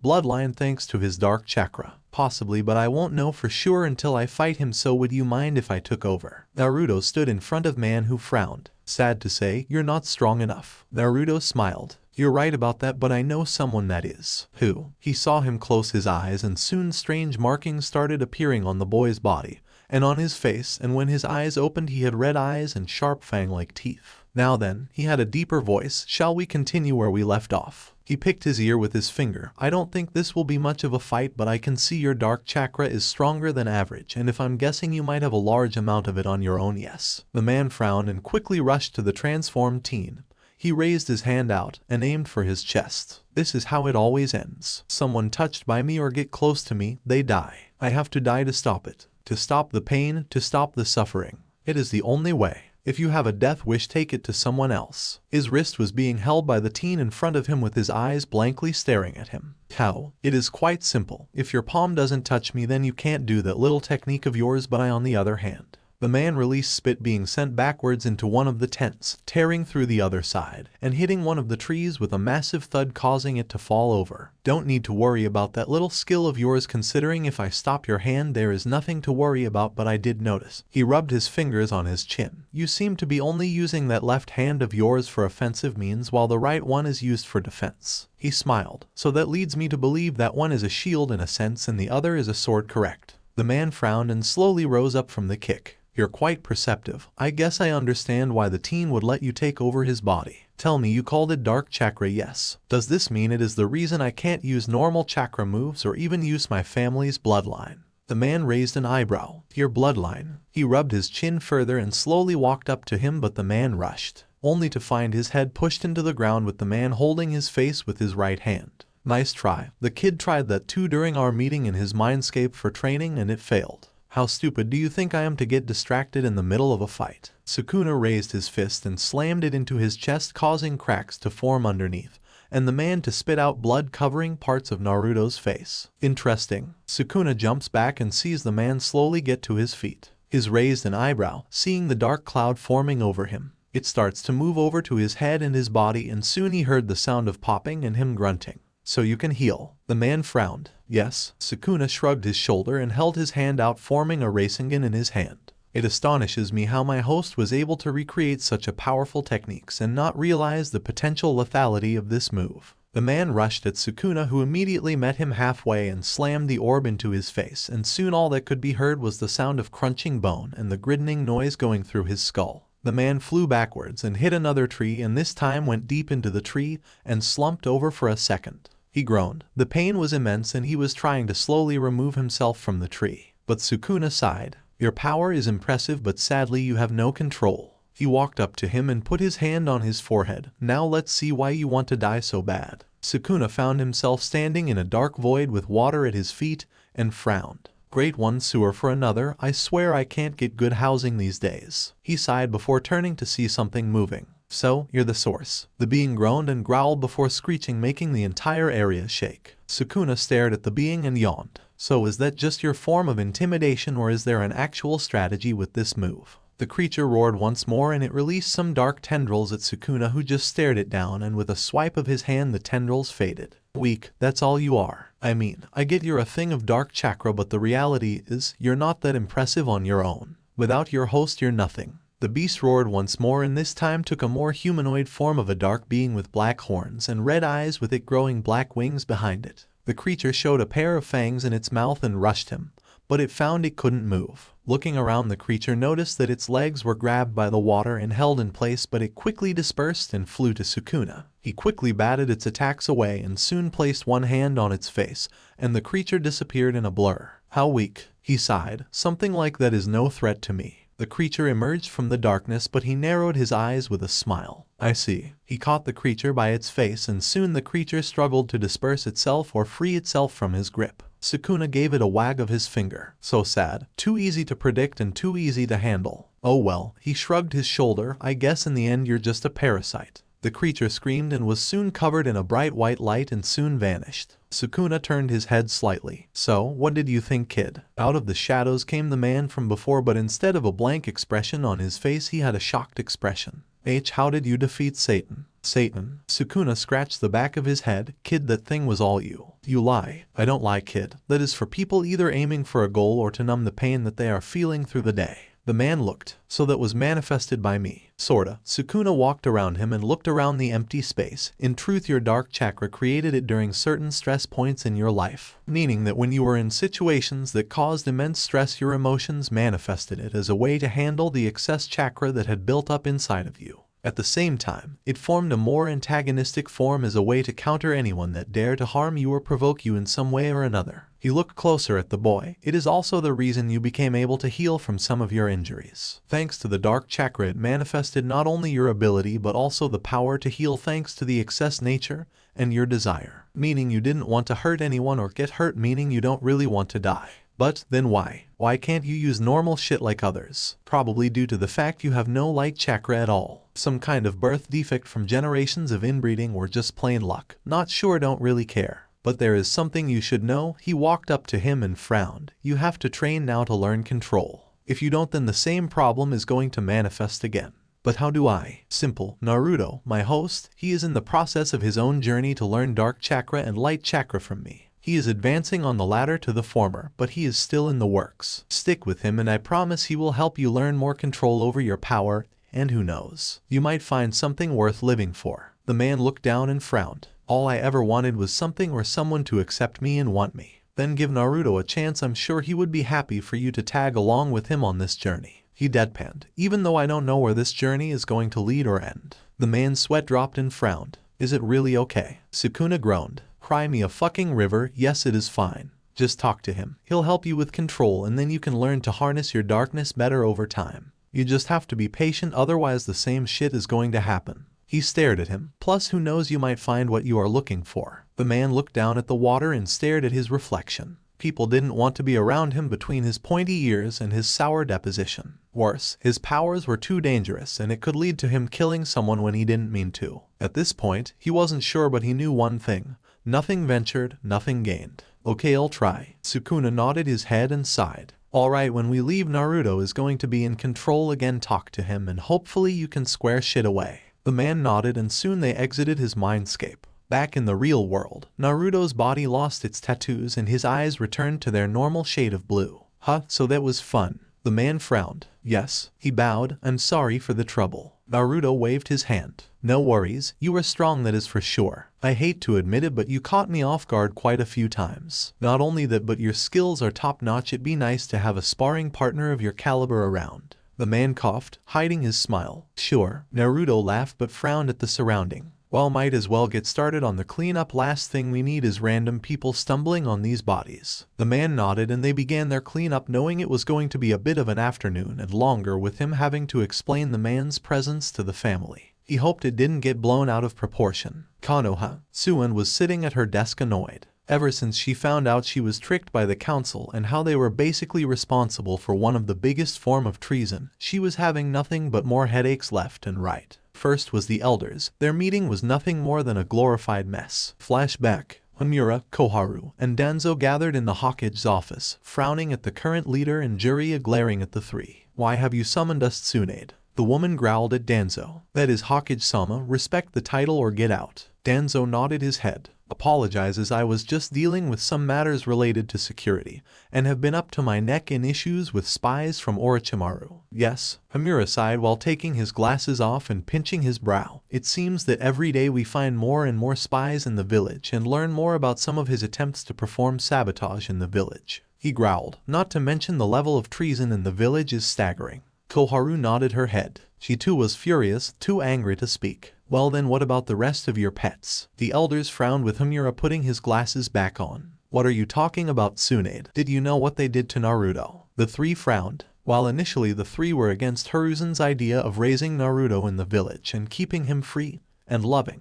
bloodline thanks to his dark chakra? Possibly, but I won't know for sure until I fight him, so would you mind if I took over? Naruto stood in front of man, who frowned. Sad to say, you're not strong enough. Naruto smiled. You're right about that, but I know someone that is. Who? He saw him close his eyes and soon strange markings started appearing on the boy's body and on his face, and when his eyes opened he had red eyes and sharp fang-like teeth. Now then, he had a deeper voice. Shall we continue where we left off? He picked his ear with his finger. I don't think this will be much of a fight, but I can see your dark chakra is stronger than average, and if I'm guessing you might have a large amount of it on your own. Yes. The man frowned and quickly rushed to the transformed teen. He raised his hand out and aimed for his chest. This is how it always ends. Someone touched by me or get close to me, they die. I have to die to stop it. To stop the pain, to stop the suffering. It is the only way. If you have a death wish, take it to someone else. His wrist was being held by the teen in front of him with his eyes blankly staring at him. How? It is quite simple. If your palm doesn't touch me, then you can't do that little technique of yours, but I on the other hand. The man released spit being sent backwards into one of the tents, tearing through the other side, and hitting one of the trees with a massive thud, causing it to fall over. Don't need to worry about that little skill of yours, considering if I stop your hand there is nothing to worry about, but I did notice. He rubbed his fingers on his chin. You seem to be only using that left hand of yours for offensive means while the right one is used for defense. He smiled. So that leads me to believe that one is a shield in a sense and the other is a sword, correct? The man frowned and slowly rose up from the kick. You're quite perceptive. I guess I understand why the teen would let you take over his body. Tell me, you called it dark chakra, yes? Does this mean it is the reason I can't use normal chakra moves or even use my family's bloodline? The man raised an eyebrow. Your bloodline? He rubbed his chin further and slowly walked up to him, but the man rushed, only to find his head pushed into the ground with the man holding his face with his right hand. Nice try. The kid tried that too during our meeting in his mindscape for training and it failed. How stupid do you think I am to get distracted in the middle of a fight? Sukuna raised his fist and slammed it into his chest, causing cracks to form underneath, and the man to spit out blood covering parts of Naruto's face. Interesting. Sukuna jumps back and sees the man slowly get to his feet. His raised an eyebrow, seeing the dark cloud forming over him. It starts to move over to his head and his body, and soon he heard the sound of popping and him grunting. So you can heal. The man frowned. Yes. Sukuna shrugged his shoulder and held his hand out, forming a Rasengan in his hand. It astonishes me how my host was able to recreate such a powerful techniques and not realize the potential lethality of this move. The man rushed at Sukuna, who immediately met him halfway and slammed the orb into his face, and soon all that could be heard was the sound of crunching bone and the griddening noise going through his skull. The man flew backwards and hit another tree, and this time went deep into the tree and slumped over for a second. He groaned. The pain was immense and he was trying to slowly remove himself from the tree. But Sukuna sighed. Your power is impressive, but sadly you have no control. He walked up to him and put his hand on his forehead. Now let's see why you want to die so bad. Sukuna found himself standing in a dark void with water at his feet and frowned. Great one sewer for another. I swear I can't get good housing these days. He sighed before turning to see something moving. So, you're the source. The being groaned and growled before screeching, making the entire area shake. Sukuna stared at the being and yawned. So is that just your form of intimidation, or is there an actual strategy with this move? The creature roared once more and it released some dark tendrils at Sukuna, who just stared it down, and with a swipe of his hand the tendrils faded. Weak, that's all you are. I mean, I get you're a thing of dark chakra, but the reality is, you're not that impressive on your own. Without your host you're nothing. The beast roared once more and this time took a more humanoid form of a dark being with black horns and red eyes, with it growing black wings behind it. The creature showed a pair of fangs in its mouth and rushed him, but it found it couldn't move. Looking around, the creature noticed that its legs were grabbed by the water and held in place, but it quickly dispersed and flew to Sukuna. He quickly batted its attacks away and soon placed one hand on its face, and the creature disappeared in a blur. How weak, he sighed. Something like that is no threat to me. The creature emerged from the darkness, but he narrowed his eyes with a smile. I see. He caught the creature by its face and soon the creature struggled to disperse itself or free itself from his grip. Sukuna gave it a wag of his finger. So sad. Too easy to predict and too easy to handle. Oh well, he shrugged his shoulder. I guess in the end you're just a parasite. The creature screamed and was soon covered in a bright white light and soon vanished. Sukuna turned his head slightly. So, what did you think, kid? Out of the shadows came the man from before, but instead of a blank expression on his face he had a shocked expression. How did you defeat Satan? Satan? Sukuna scratched the back of his head. Kid, that thing was all you. You lie. I don't lie, kid. That is for people either aiming for a goal or to numb the pain that they are feeling through the day. The man looked. So that was manifested by me. Sorta. Sukuna walked around him and looked around the empty space. In truth, your dark chakra created it during certain stress points in your life. Meaning that when you were in situations that caused immense stress, your emotions manifested it as a way to handle the excess chakra that had built up inside of you. At the same time, it formed a more antagonistic form as a way to counter anyone that dare to harm you or provoke you in some way or another. He looked closer at the boy. It is also the reason you became able to heal from some of your injuries. Thanks to the dark chakra, it manifested not only your ability but also the power to heal thanks to the excess nature and your desire. Meaning you didn't want to hurt anyone or get hurt, meaning you don't really want to die. But then why? Why can't you use normal shit like others? Probably due to the fact you have no light chakra at all. Some kind of birth defect from generations of inbreeding or just plain luck. Not sure, don't really care. But there is something you should know. He walked up to him and frowned. You have to train now to learn control. If you don't, then the same problem is going to manifest again. But how do I? Simple. Naruto, my host, he is in the process of his own journey to learn dark chakra and light chakra from me. He is advancing on the ladder to the former, but he is still in the works. Stick with him and I promise he will help you learn more control over your power, and who knows, you might find something worth living for. The man looked down and frowned. All I ever wanted was something or someone to accept me and want me. Then give Naruto a chance. I'm sure he would be happy for you to tag along with him on this journey. He deadpanned. Even though I don't know where this journey is going to lead or end. The man's sweat dropped and frowned. Is it really okay? Sukuna groaned. Cry me a fucking river. Yes, it is fine. Just talk to him. He'll help you with control and then you can learn to harness your darkness better over time. You just have to be patient, otherwise the same shit is going to happen. He stared at him. Plus, who knows, you might find what you are looking for. The man looked down at the water and stared at his reflection. People didn't want to be around him between his pointy ears and his sour deposition. Worse, his powers were too dangerous and it could lead to him killing someone when he didn't mean to. At this point, he wasn't sure, but he knew one thing. Nothing ventured, nothing gained. Okay, I'll try. Sukuna nodded his head and sighed. Alright, when we leave, Naruto is going to be in control again. Talk to him and hopefully you can square shit away. The man nodded and soon they exited his mindscape. Back in the real world, Naruto's body lost its tattoos and his eyes returned to their normal shade of blue. Huh, so that was fun. The man frowned. Yes. He bowed. I'm sorry for the trouble. Naruto waved his hand. No worries, you are strong, that is for sure. I hate to admit it, but you caught me off guard quite a few times. Not only that, but your skills are top notch. It'd be nice to have a sparring partner of your caliber around. The man coughed, hiding his smile. Sure. Naruto laughed but frowned at the surrounding. Well, might as well get started on the cleanup. Last thing we need is random people stumbling on these bodies. The man nodded and they began their cleanup, knowing it was going to be a bit of an afternoon and longer, with him having to explain the man's presence to the family. He hoped it didn't get blown out of proportion. Konoha, Suan, was sitting at her desk annoyed. Ever since she found out she was tricked by the council and how they were basically responsible for one of the biggest form of treason, she was having nothing but more headaches left and right. First was the elders. Their meeting was nothing more than a glorified mess. Flashback. Homura, Koharu, and Danzo gathered in the Hokage's office, frowning at the current leader and Jiraiya glaring at the three. "Why have you summoned us, Tsunade?" The woman growled at Danzo. "That is Hokage-sama, respect the title or get out." Danzo nodded his head. "Apologizes, I was just dealing with some matters related to security, and have been up to my neck in issues with spies from Orochimaru." "Yes," Homura sighed while taking his glasses off and pinching his brow. "It seems that every day we find more and more spies in the village and learn more about some of his attempts to perform sabotage in the village." He growled. "Not to mention the level of treason in the village is staggering." Koharu nodded her head. She too was furious, too angry to speak. "Well then, what about the rest of your pets?" The elders frowned with Homura putting his glasses back on. "What are you talking about, Tsunade? Did you know what they did to Naruto?" The three frowned. While initially the three were against Hiruzen's idea of raising Naruto in the village and keeping him free and loving,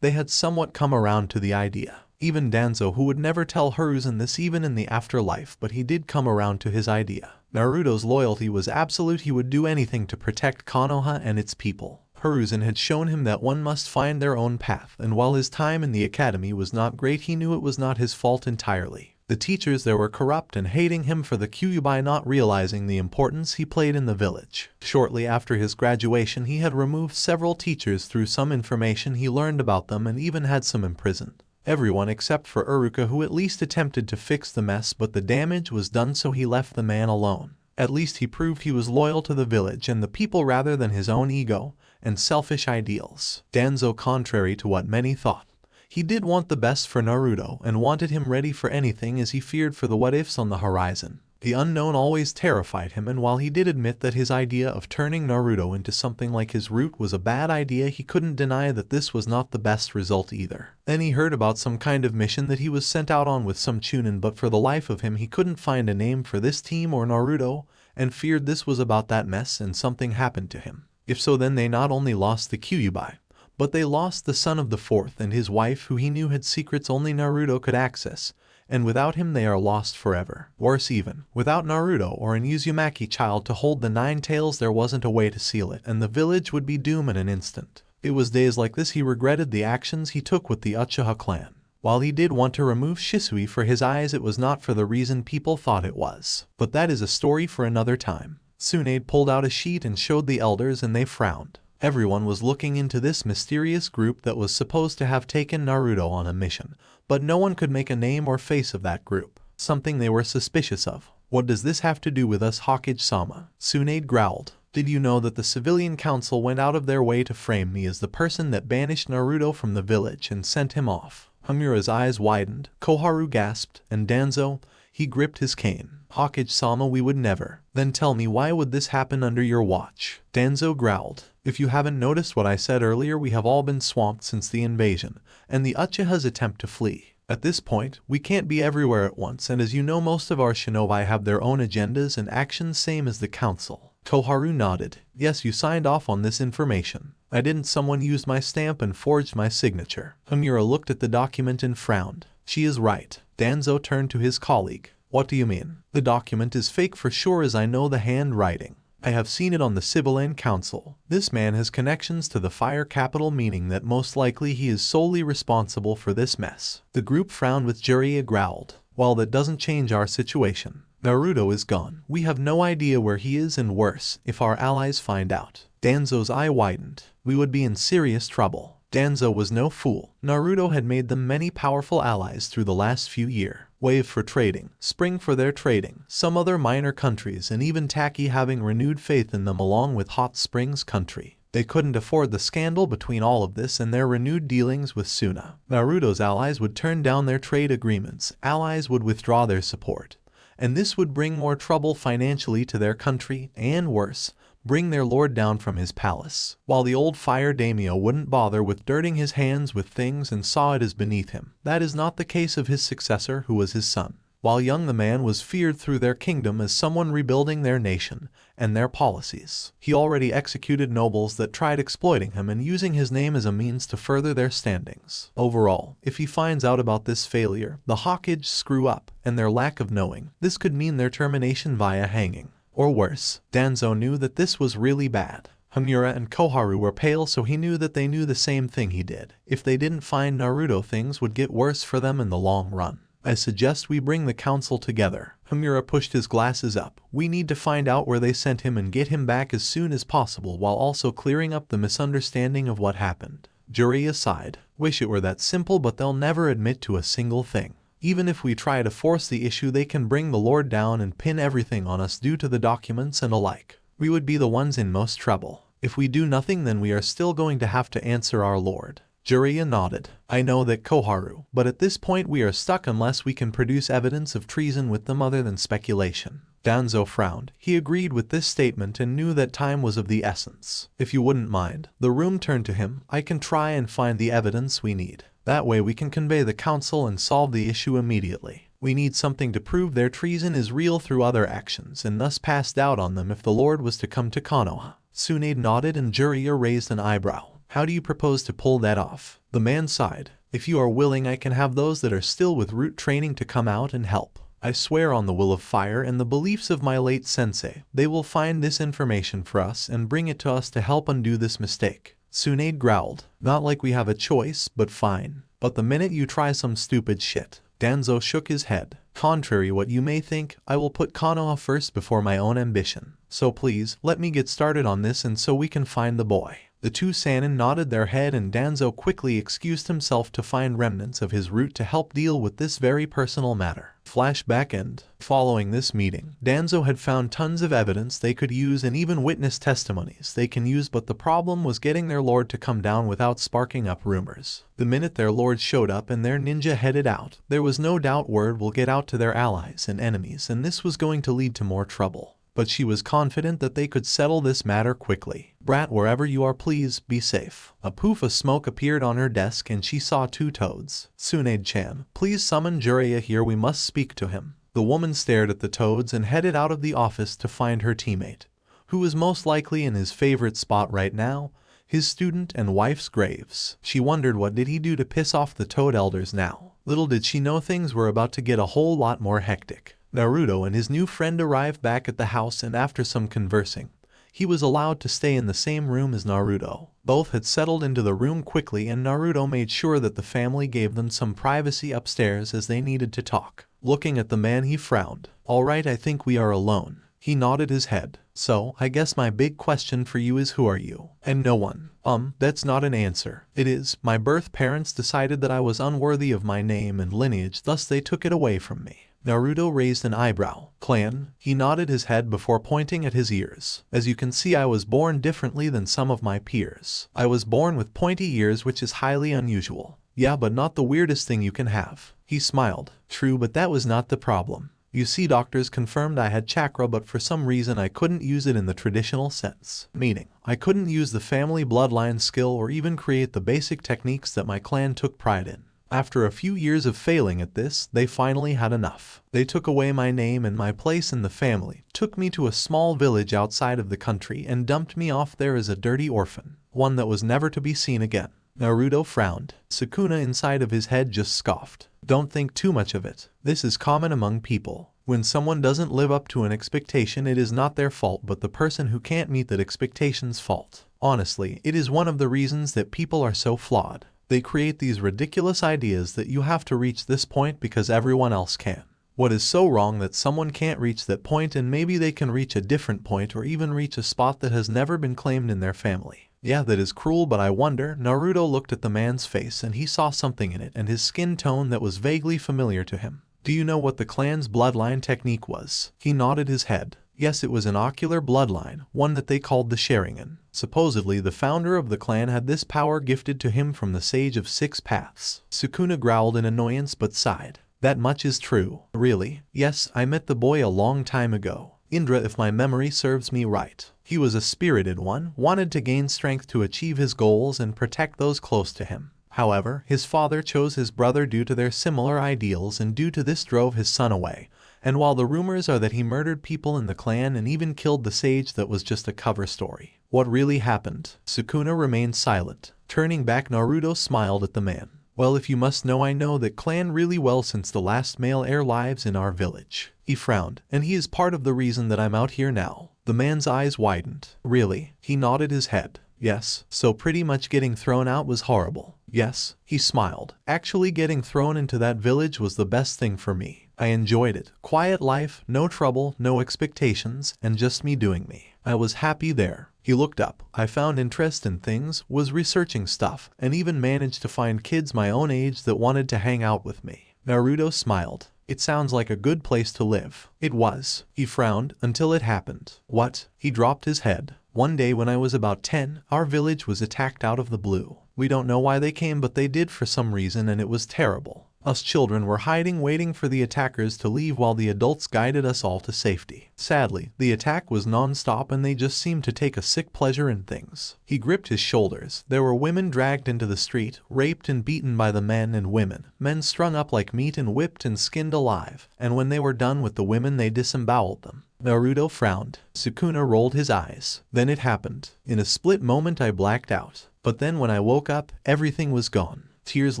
they had somewhat come around to the idea. Even Danzo, who would never tell Hiruzen this even in the afterlife, but he did come around to his idea. Naruto's loyalty was absolute. He would do anything to protect Konoha and its people. Hiruzen had shown him that one must find their own path, and while his time in the academy was not great, he knew it was not his fault entirely. The teachers there were corrupt and hating him for the Kyuubi, not realizing the importance he played in the village. Shortly after his graduation, he had removed several teachers through some information he learned about them and even had some imprisoned. Everyone except for Iruka, who at least attempted to fix the mess, but the damage was done, so he left the man alone. At least he proved he was loyal to the village and the people rather than his own ego and selfish ideals. Danzo, contrary to what many thought, he did want the best for Naruto and wanted him ready for anything, as he feared for the what-ifs on the horizon. The unknown always terrified him, and while he did admit that his idea of turning Naruto into something like his root was a bad idea, he couldn't deny that this was not the best result either. Then he heard about some kind of mission that he was sent out on with some Chunin, but for the life of him he couldn't find a name for this team or Naruto, and feared this was about that mess and something happened to him. If so, then they not only lost the Kyuubi, but they lost the son of the fourth and his wife, who he knew had secrets only Naruto could access, and without him they are lost forever. Worse even, without Naruto or an Uzumaki child to hold the 9 tails, there wasn't a way to seal it, and the village would be doomed in an instant. It was days like this he regretted the actions he took with the Uchiha clan. While he did want to remove Shisui for his eyes, it was not for the reason people thought it was. But that is a story for another time. Tsunade pulled out a sheet and showed the elders, and they frowned. Everyone was looking into this mysterious group that was supposed to have taken Naruto on a mission, but no one could make a name or face of that group. Something they were suspicious of. "What does this have to do with us, Hokage-sama?" Tsunade growled. "Did you know that the civilian council went out of their way to frame me as the person that banished Naruto from the village and sent him off?" Homura's eyes widened, Koharu gasped, and Danzo, he gripped his cane. "Hokage-sama, we would never." "Then tell me, why would this happen under your watch?" Danzo growled. "If you haven't noticed what I said earlier, we have all been swamped since the invasion, and the Uchiha's attempt to flee. At this point, we can't be everywhere at once, and as you know, most of our shinobi have their own agendas and actions, same as the council." Koharu nodded. "Yes, you signed off on this information." "I didn't. Someone used my stamp and forged my signature." Homura looked at the document and frowned. "She is right." Danzo turned to his colleague. "What do you mean?" "The document is fake for sure, as I know the handwriting. I have seen it on the Sibylline Council. This man has connections to the fire capital, meaning that most likely he is solely responsible for this mess." The group frowned with Jiraiya growled. "Well, that doesn't change our situation. Naruto is gone. We have no idea where he is, and worse, if our allies find out." Danzo's eye widened. "We would be in serious trouble." Danzo was no fool. Naruto had made them many powerful allies through the last few years. Wave for trading, Spring for their trading, some other minor countries, and even Taki having renewed faith in them along with Hot Springs country. They couldn't afford the scandal between all of this and their renewed dealings with Suna. Naruto's allies would turn down their trade agreements, allies would withdraw their support, and this would bring more trouble financially to their country, and worse, bring their lord down from his palace. While the old fire daimyo wouldn't bother with dirting his hands with things and saw it as beneath him, that is not the case of his successor, who was his son. While young, the man was feared through their kingdom as someone rebuilding their nation and their policies. He already executed nobles that tried exploiting him and using his name as a means to further their standings. Overall, if he finds out about this failure, the Hokage screw up, and their lack of knowing, this could mean their termination via hanging. Or worse, Danzo knew that this was really bad. Hamura and Koharu were pale, so he knew that they knew the same thing he did. If they didn't find Naruto, things would get worse for them in the long run. I suggest we bring the council together. Hamura pushed his glasses up. We need to find out where they sent him and get him back as soon as possible, while also clearing up the misunderstanding of what happened. Jiraiya sighed. Wish it were that simple, but they'll never admit to a single thing. Even if we try to force the issue, they can bring the Lord down and pin everything on us due to the documents and alike. We would be the ones in most trouble. If we do nothing, then we are still going to have to answer our Lord. Jiraiya nodded. I know that, Koharu, but at this point we are stuck unless we can produce evidence of treason with them other than speculation. Danzo frowned. He agreed with this statement and knew that time was of the essence. If you wouldn't mind. The room turned to him. I can try and find the evidence we need. That way we can convey the council and solve the issue immediately. We need something to prove their treason is real through other actions and thus pass doubt on them if the Lord was to come to Konoha. Tsunade nodded and Jiraiya raised an eyebrow. How do you propose to pull that off? The man sighed. If you are willing, I can have those that are still with root training to come out and help. I swear on the will of fire and the beliefs of my late sensei, they will find this information for us and bring it to us to help undo this mistake. Tsunade growled. Not like we have a choice, but fine. But the minute you try some stupid shit. Danzo shook his head. Contrary what you may think, I will put Konoha first before my own ambition. So please, let me get started on this and so we can find the boy. The two Sannin nodded their head and Danzo quickly excused himself to find remnants of his route to help deal with this very personal matter. Flashback end. Following this meeting, Danzo had found tons of evidence they could use and even witness testimonies they can use, but the problem was getting their lord to come down without sparking up rumors. The minute their lord showed up and their ninja headed out, there was no doubt word will get out to their allies and enemies, and this was going to lead to more trouble. But she was confident that they could settle this matter quickly. Brat, wherever you are, please be safe. A poof of smoke appeared on her desk and she saw two toads. Tsunade-chan, please summon Jiraiya here, we must speak to him. The woman stared at the toads and headed out of the office to find her teammate, who was most likely in his favorite spot right now, his student and wife's graves. She wondered what did he do to piss off the toad elders now. Little did she know things were about to get a whole lot more hectic. Naruto and his new friend arrived back at the house, and after some conversing, he was allowed to stay in the same room as Naruto. Both had settled into the room quickly and Naruto made sure that the family gave them some privacy upstairs as they needed to talk. Looking at the man, he frowned. Alright, I think we are alone. He nodded his head. So, I guess my big question for you is, who are you? And no one. That's not an answer. It is. My birth parents decided that I was unworthy of my name and lineage, thus they took it away from me. Naruto raised an eyebrow. Clan? He nodded his head before pointing at his ears. As you can see, I was born differently than some of my peers. I was born with pointy ears, which is highly unusual. Yeah, but not the weirdest thing you can have. He smiled. True, but that was not the problem. You see, doctors confirmed I had chakra, but for some reason I couldn't use it in the traditional sense. Meaning, I couldn't use the family bloodline skill or even create the basic techniques that my clan took pride in. After a few years of failing at this, they finally had enough. They took away my name and my place in the family, took me to a small village outside of the country and dumped me off there as a dirty orphan, one that was never to be seen again. Naruto frowned. Sukuna inside of his head just scoffed. Don't think too much of it. This is common among people. When someone doesn't live up to an expectation, it is not their fault but the person who can't meet that expectation's fault. Honestly, it is one of the reasons that people are so flawed. They create these ridiculous ideas that you have to reach this point because everyone else can. What is so wrong that someone can't reach that point and maybe they can reach a different point or even reach a spot that has never been claimed in their family? Yeah, that is cruel, but I wonder. Naruto looked at the man's face and he saw something in it and his skin tone that was vaguely familiar to him. Do you know what the clan's bloodline technique was? He nodded his head. Yes, it was an ocular bloodline, one that they called the Sharingan. Supposedly, the founder of the clan had this power gifted to him from the Sage of Six Paths. Sukuna growled in annoyance but sighed. That much is true. Really? Yes, I met the boy a long time ago. Indra, if my memory serves me right. He was a spirited one, wanted to gain strength to achieve his goals and protect those close to him. However, his father chose his brother due to their similar ideals and due to this drove his son away. And while the rumors are that he murdered people in the clan and even killed the sage, that was just a cover story. What really happened? Sukuna remained silent. Turning back, Naruto smiled at the man. Well, if you must know, I know that clan really well since the last male heir lives in our village. He frowned, and he is part of the reason that I'm out here now. The man's eyes widened. Really? He nodded his head. Yes, so pretty much getting thrown out was horrible. Yes, he smiled. Actually getting thrown into that village was the best thing for me. I enjoyed it. Quiet life, no trouble, no expectations, and just me doing me. I was happy there. He looked up. I found interest in things, was researching stuff, and even managed to find kids my own age that wanted to hang out with me. Naruto smiled. It sounds like a good place to live. It was. He frowned until it happened. What? He dropped his head. One day when I was about 10, our village was attacked out of the blue. We don't know why they came, but they did for some reason, and it was terrible. Us children were hiding, waiting for the attackers to leave while the adults guided us all to safety. Sadly, the attack was non-stop and they just seemed to take a sick pleasure in things. He gripped his shoulders. There were women dragged into the street, raped and beaten by the men and women. Men strung up like meat and whipped and skinned alive. And when they were done with the women, they disemboweled them. Naruto frowned. Sukuna rolled his eyes. Then it happened. In a split moment I blacked out. But then when I woke up, everything was gone. Tears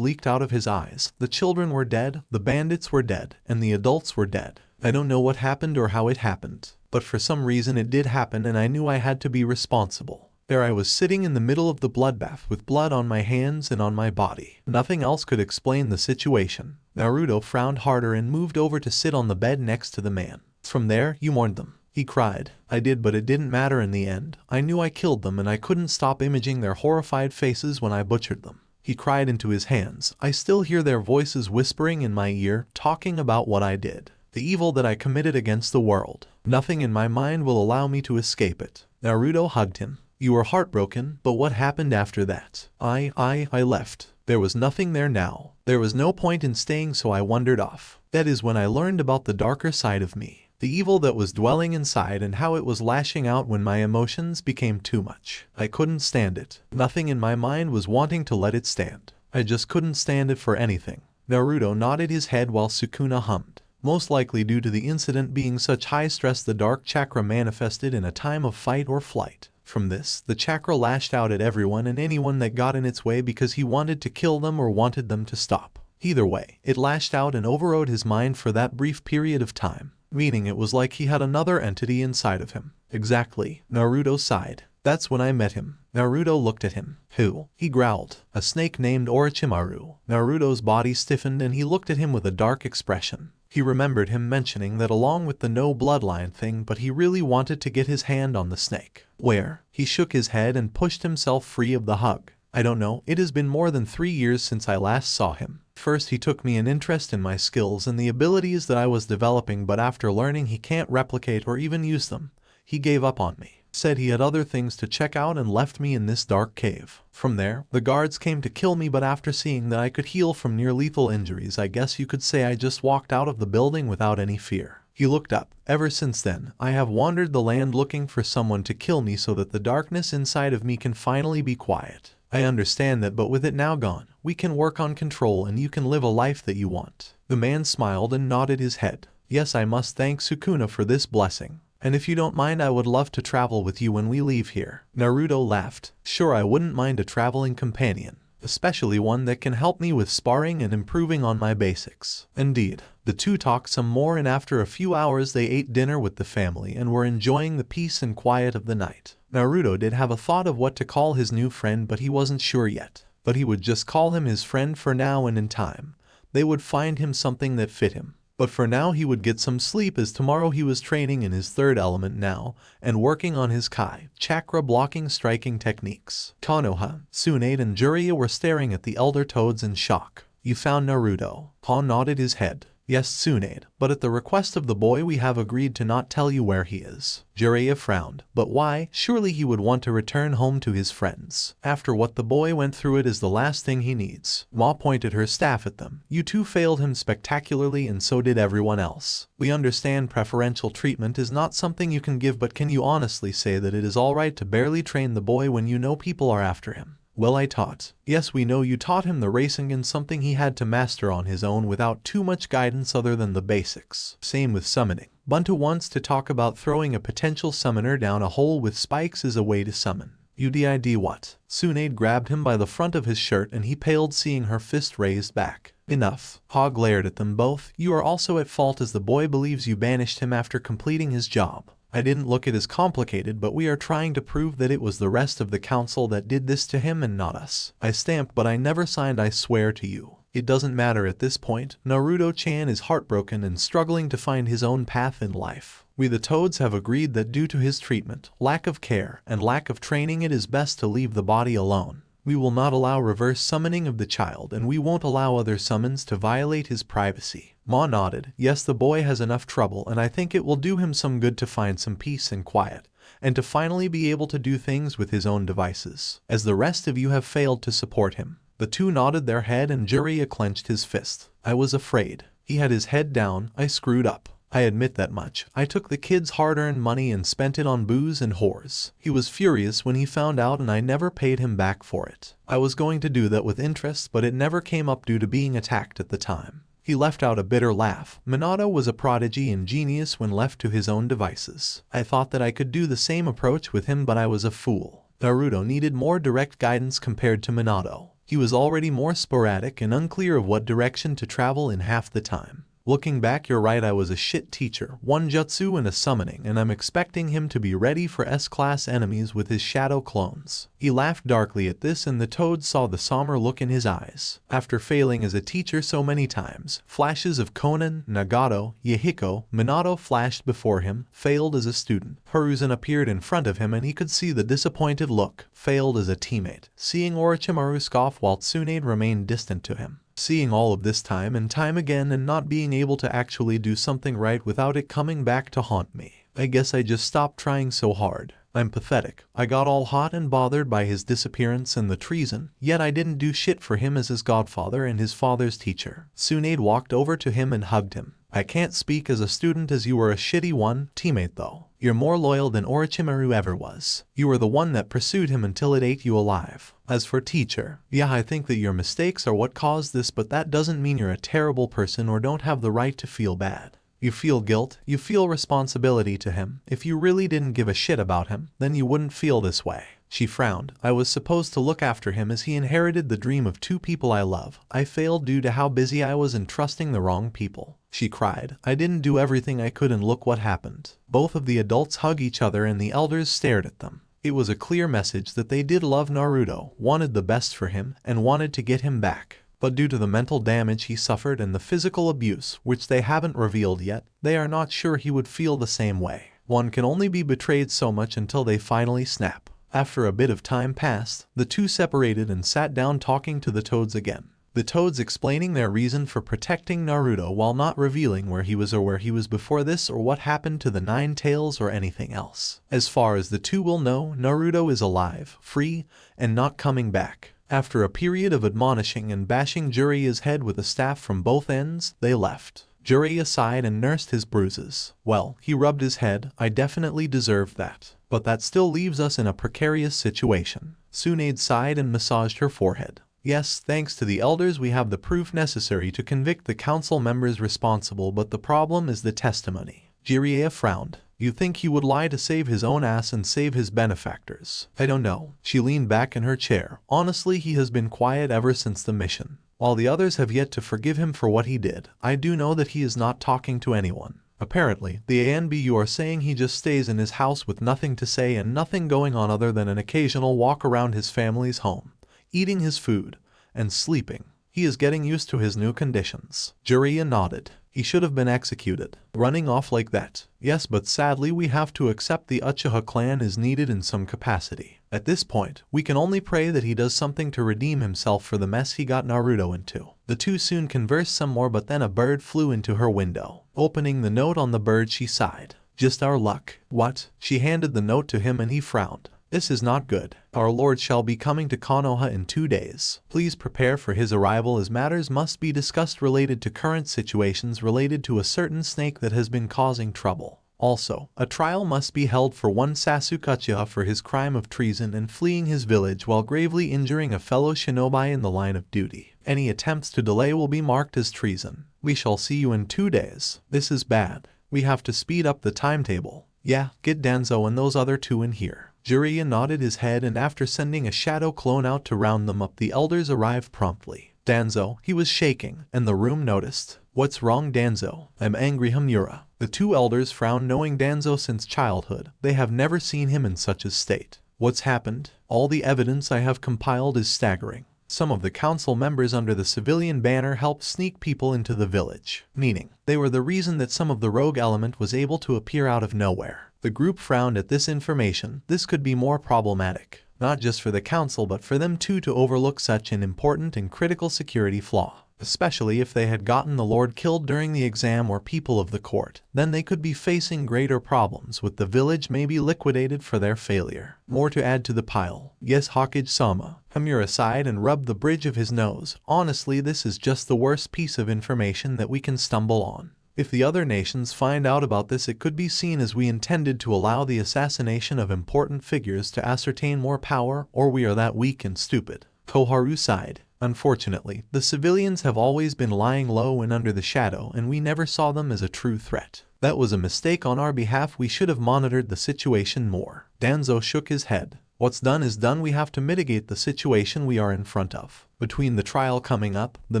leaked out of his eyes. The children were dead, the bandits were dead, and the adults were dead. I don't know what happened or how it happened, but for some reason it did happen and I knew I had to be responsible. There I was sitting in the middle of the bloodbath with blood on my hands and on my body. Nothing else could explain the situation. Naruto frowned harder and moved over to sit on the bed next to the man. From there, you mourned them. He cried. I did, but it didn't matter in the end. I knew I killed them and I couldn't stop imaging their horrified faces when I butchered them. He cried into his hands. I still hear their voices whispering in my ear, talking about what I did. The evil that I committed against the world. Nothing in my mind will allow me to escape it. Naruto hugged him. You were heartbroken, but what happened after that? I left. There was nothing there now. There was no point in staying, so I wandered off. That is when I learned about the darker side of me. The evil that was dwelling inside and how it was lashing out when my emotions became too much. I couldn't stand it. Nothing in my mind was wanting to let it stand. I just couldn't stand it for anything. Naruto nodded his head while Sukuna hummed. Most likely due to the incident being such high stress, the dark chakra manifested in a time of fight or flight. From this, the chakra lashed out at everyone and anyone that got in its way because he wanted to kill them or wanted them to stop. Either way, it lashed out and overrode his mind for that brief period of time. Meaning it was like he had another entity inside of him. Exactly. Naruto sighed. That's when I met him. Naruto looked at him. Who? He growled. A snake named Orochimaru. Naruto's body stiffened and he looked at him with a dark expression. He remembered him mentioning that along with the no bloodline thing, but he really wanted to get his hand on the snake. Where? He shook his head and pushed himself free of the hug. I don't know, it has been more than 3 years since I last saw him. First he took me an interest in my skills and the abilities that I was developing, but after learning he can't replicate or even use them, he gave up on me. Said he had other things to check out and left me in this dark cave. From there, the guards came to kill me, but after seeing that I could heal from near-lethal injuries, I guess you could say I just walked out of the building without any fear. He looked up. Ever since then, I have wandered the land looking for someone to kill me so that the darkness inside of me can finally be quiet. I understand that, but with it now gone, we can work on control and you can live a life that you want. The man smiled and nodded his head. Yes, I must thank Sukuna for this blessing. And if you don't mind, I would love to travel with you when we leave here. Naruto laughed. Sure, I wouldn't mind a traveling companion. Especially one that can help me with sparring and improving on my basics. Indeed. The two talked some more and after a few hours they ate dinner with the family and were enjoying the peace and quiet of the night. Naruto did have a thought of what to call his new friend, but he wasn't sure yet. But he would just call him his friend for now, and in time, they would find him something that fit him. But for now he would get some sleep, as tomorrow he was training in his third element now and working on his Kai, chakra blocking striking techniques. Konoha, Tsunade and Jiraiya were staring at the elder toads in shock. You found Naruto? Han nodded his head. Yes, Tsunade, but at the request of the boy we have agreed to not tell you where he is. Jiraiya frowned. But why? Surely he would want to return home to his friends. After what the boy went through, it is the last thing he needs. Ma pointed her staff at them. You two failed him spectacularly and so did everyone else. We understand preferential treatment is not something you can give, but can you honestly say that it is alright to barely train the boy when you know people are after him? Well, I taught. Yes, we know you taught him the racing and something he had to master on his own without too much guidance other than the basics. Same with summoning. Bunta wants to talk about throwing a potential summoner down a hole with spikes as a way to summon. You did what? Tsunade grabbed him by the front of his shirt and he paled, seeing her fist raised back. Enough. Ha glared at them both. You are also at fault, as the boy believes you banished him after completing his job. I didn't look it as complicated, but we are trying to prove that it was the rest of the council that did this to him and not us. I stamped, but I never signed, I swear to you. It doesn't matter at this point. Naruto-chan is heartbroken and struggling to find his own path in life. We the Toads have agreed that due to his treatment, lack of care, and lack of training, it is best to leave the body alone. We will not allow reverse summoning of the child, and we won't allow other summons to violate his privacy. Ma nodded. Yes, the boy has enough trouble, and I think it will do him some good to find some peace and quiet, and to finally be able to do things with his own devices, as the rest of you have failed to support him. The two nodded their head and Jiraiya clenched his fist. I was afraid. He had his head down. I screwed up. I admit that much. I took the kid's hard-earned money and spent it on booze and whores. He was furious when he found out and I never paid him back for it. I was going to do that with interest, but it never came up due to being attacked at the time. He left out a bitter laugh. Minato was a prodigy and genius when left to his own devices. I thought that I could do the same approach with him, but I was a fool. Naruto needed more direct guidance compared to Minato. He was already more sporadic and unclear of what direction to travel in half the time. Looking back, you're right, I was a shit teacher, one jutsu and a summoning, and I'm expecting him to be ready for S-class enemies with his shadow clones. He laughed darkly at this and the Toad saw the somber look in his eyes. After failing as a teacher so many times, flashes of Konan, Nagato, Yahiko, Minato flashed before him, failed as a student. Hiruzen appeared in front of him and he could see the disappointed look, failed as a teammate. Seeing Orochimaru scoff while Tsunade remained distant to him. Seeing all of this time and time again and not being able to actually do something right without it coming back to haunt me. I guess I just stopped trying so hard. I'm pathetic. I got all hot and bothered by his disappearance and the treason, yet I didn't do shit for him as his godfather and his father's teacher. Tsunade walked over to him and hugged him. I can't speak as a student as you were a shitty one, teammate though. You're more loyal than Orochimaru ever was. You were the one that pursued him until it ate you alive. As for teacher, yeah, I think that your mistakes are what caused this, but that doesn't mean you're a terrible person or don't have the right to feel bad. You feel guilt, you feel responsibility to him. If you really didn't give a shit about him, then you wouldn't feel this way. She frowned. I was supposed to look after him as he inherited the dream of two people I love. I failed due to how busy I was and trusting the wrong people. She cried. I didn't do everything I could and look what happened. Both of the adults hugged each other and the elders stared at them. It was a clear message that they did love Naruto, wanted the best for him, and wanted to get him back. But due to the mental damage he suffered and the physical abuse, which they haven't revealed yet, they are not sure he would feel the same way. One can only be betrayed so much until they finally snap. After a bit of time passed, the two separated and sat down talking to the Toads again. The Toads explaining their reason for protecting Naruto while not revealing where he was or where he was before this or what happened to the Nine Tails or anything else. As far as the two will know, Naruto is alive, free, and not coming back. After a period of admonishing and bashing Jiraiya's head with a staff from both ends, they left. Jiraiya sighed and nursed his bruises. Well, he rubbed his head. I definitely deserved that. But that still leaves us in a precarious situation. Tsunade sighed and massaged her forehead. Yes, thanks to the elders we have the proof necessary to convict the council members responsible, but the problem is the testimony. Jiraiya frowned. You think he would lie to save his own ass and save his benefactors? I don't know. She leaned back in her chair. Honestly, he has been quiet ever since the mission. While the others have yet to forgive him for what he did, I do know that he is not talking to anyone. Apparently, the ANBU are saying he just stays in his house with nothing to say and nothing going on other than an occasional walk around his family's home, eating his food, and sleeping. He is getting used to his new conditions. Jiraiya nodded. He should have been executed. Running off like that. Yes, but sadly we have to accept the Uchiha clan is needed in some capacity. At this point, we can only pray that he does something to redeem himself for the mess he got Naruto into. The two soon conversed some more, but then a bird flew into her window. Opening the note on the bird, she sighed. Just our luck. What? She handed the note to him and he frowned. This is not good. Our lord shall be coming to Konoha in 2 days. Please prepare for his arrival as matters must be discussed related to current situations related to a certain snake that has been causing trouble. Also, a trial must be held for one Sasuke Uchiha for his crime of treason and fleeing his village while gravely injuring a fellow shinobi in the line of duty. Any attempts to delay will be marked as treason. We shall see you in 2 days. This is bad. We have to speed up the timetable. Yeah, get Danzo and those other two in here. Jiraiya nodded his head and after sending a shadow clone out to round them up, the elders arrived promptly. Danzo, he was shaking, and the room noticed. What's wrong, Danzo? I'm angry, Hamura. The two elders frown, knowing Danzo since childhood. They have never seen him in such a state. What's happened? All the evidence I have compiled is staggering. Some of the council members under the civilian banner helped sneak people into the village, meaning they were the reason that some of the rogue element was able to appear out of nowhere. The group frowned at this information. This could be more problematic, not just for the council but for them too to overlook such an important and critical security flaw. Especially if they had gotten the lord killed during the exam or people of the court, then they could be facing greater problems with the village maybe liquidated for their failure. More to add to the pile. Yes, Hokage-sama. Hamura sighed and rubbed the bridge of his nose. Honestly, this is just the worst piece of information that we can stumble on. If the other nations find out about this, it could be seen as we intended to allow the assassination of important figures to ascertain more power, or we are that weak and stupid. Koharu sighed. Unfortunately, the civilians have always been lying low and under the shadow, and we never saw them as a true threat. That was a mistake on our behalf. We should have monitored the situation more. Danzo shook his head. What's done is done. We have to mitigate the situation we are in front of. Between the trial coming up, the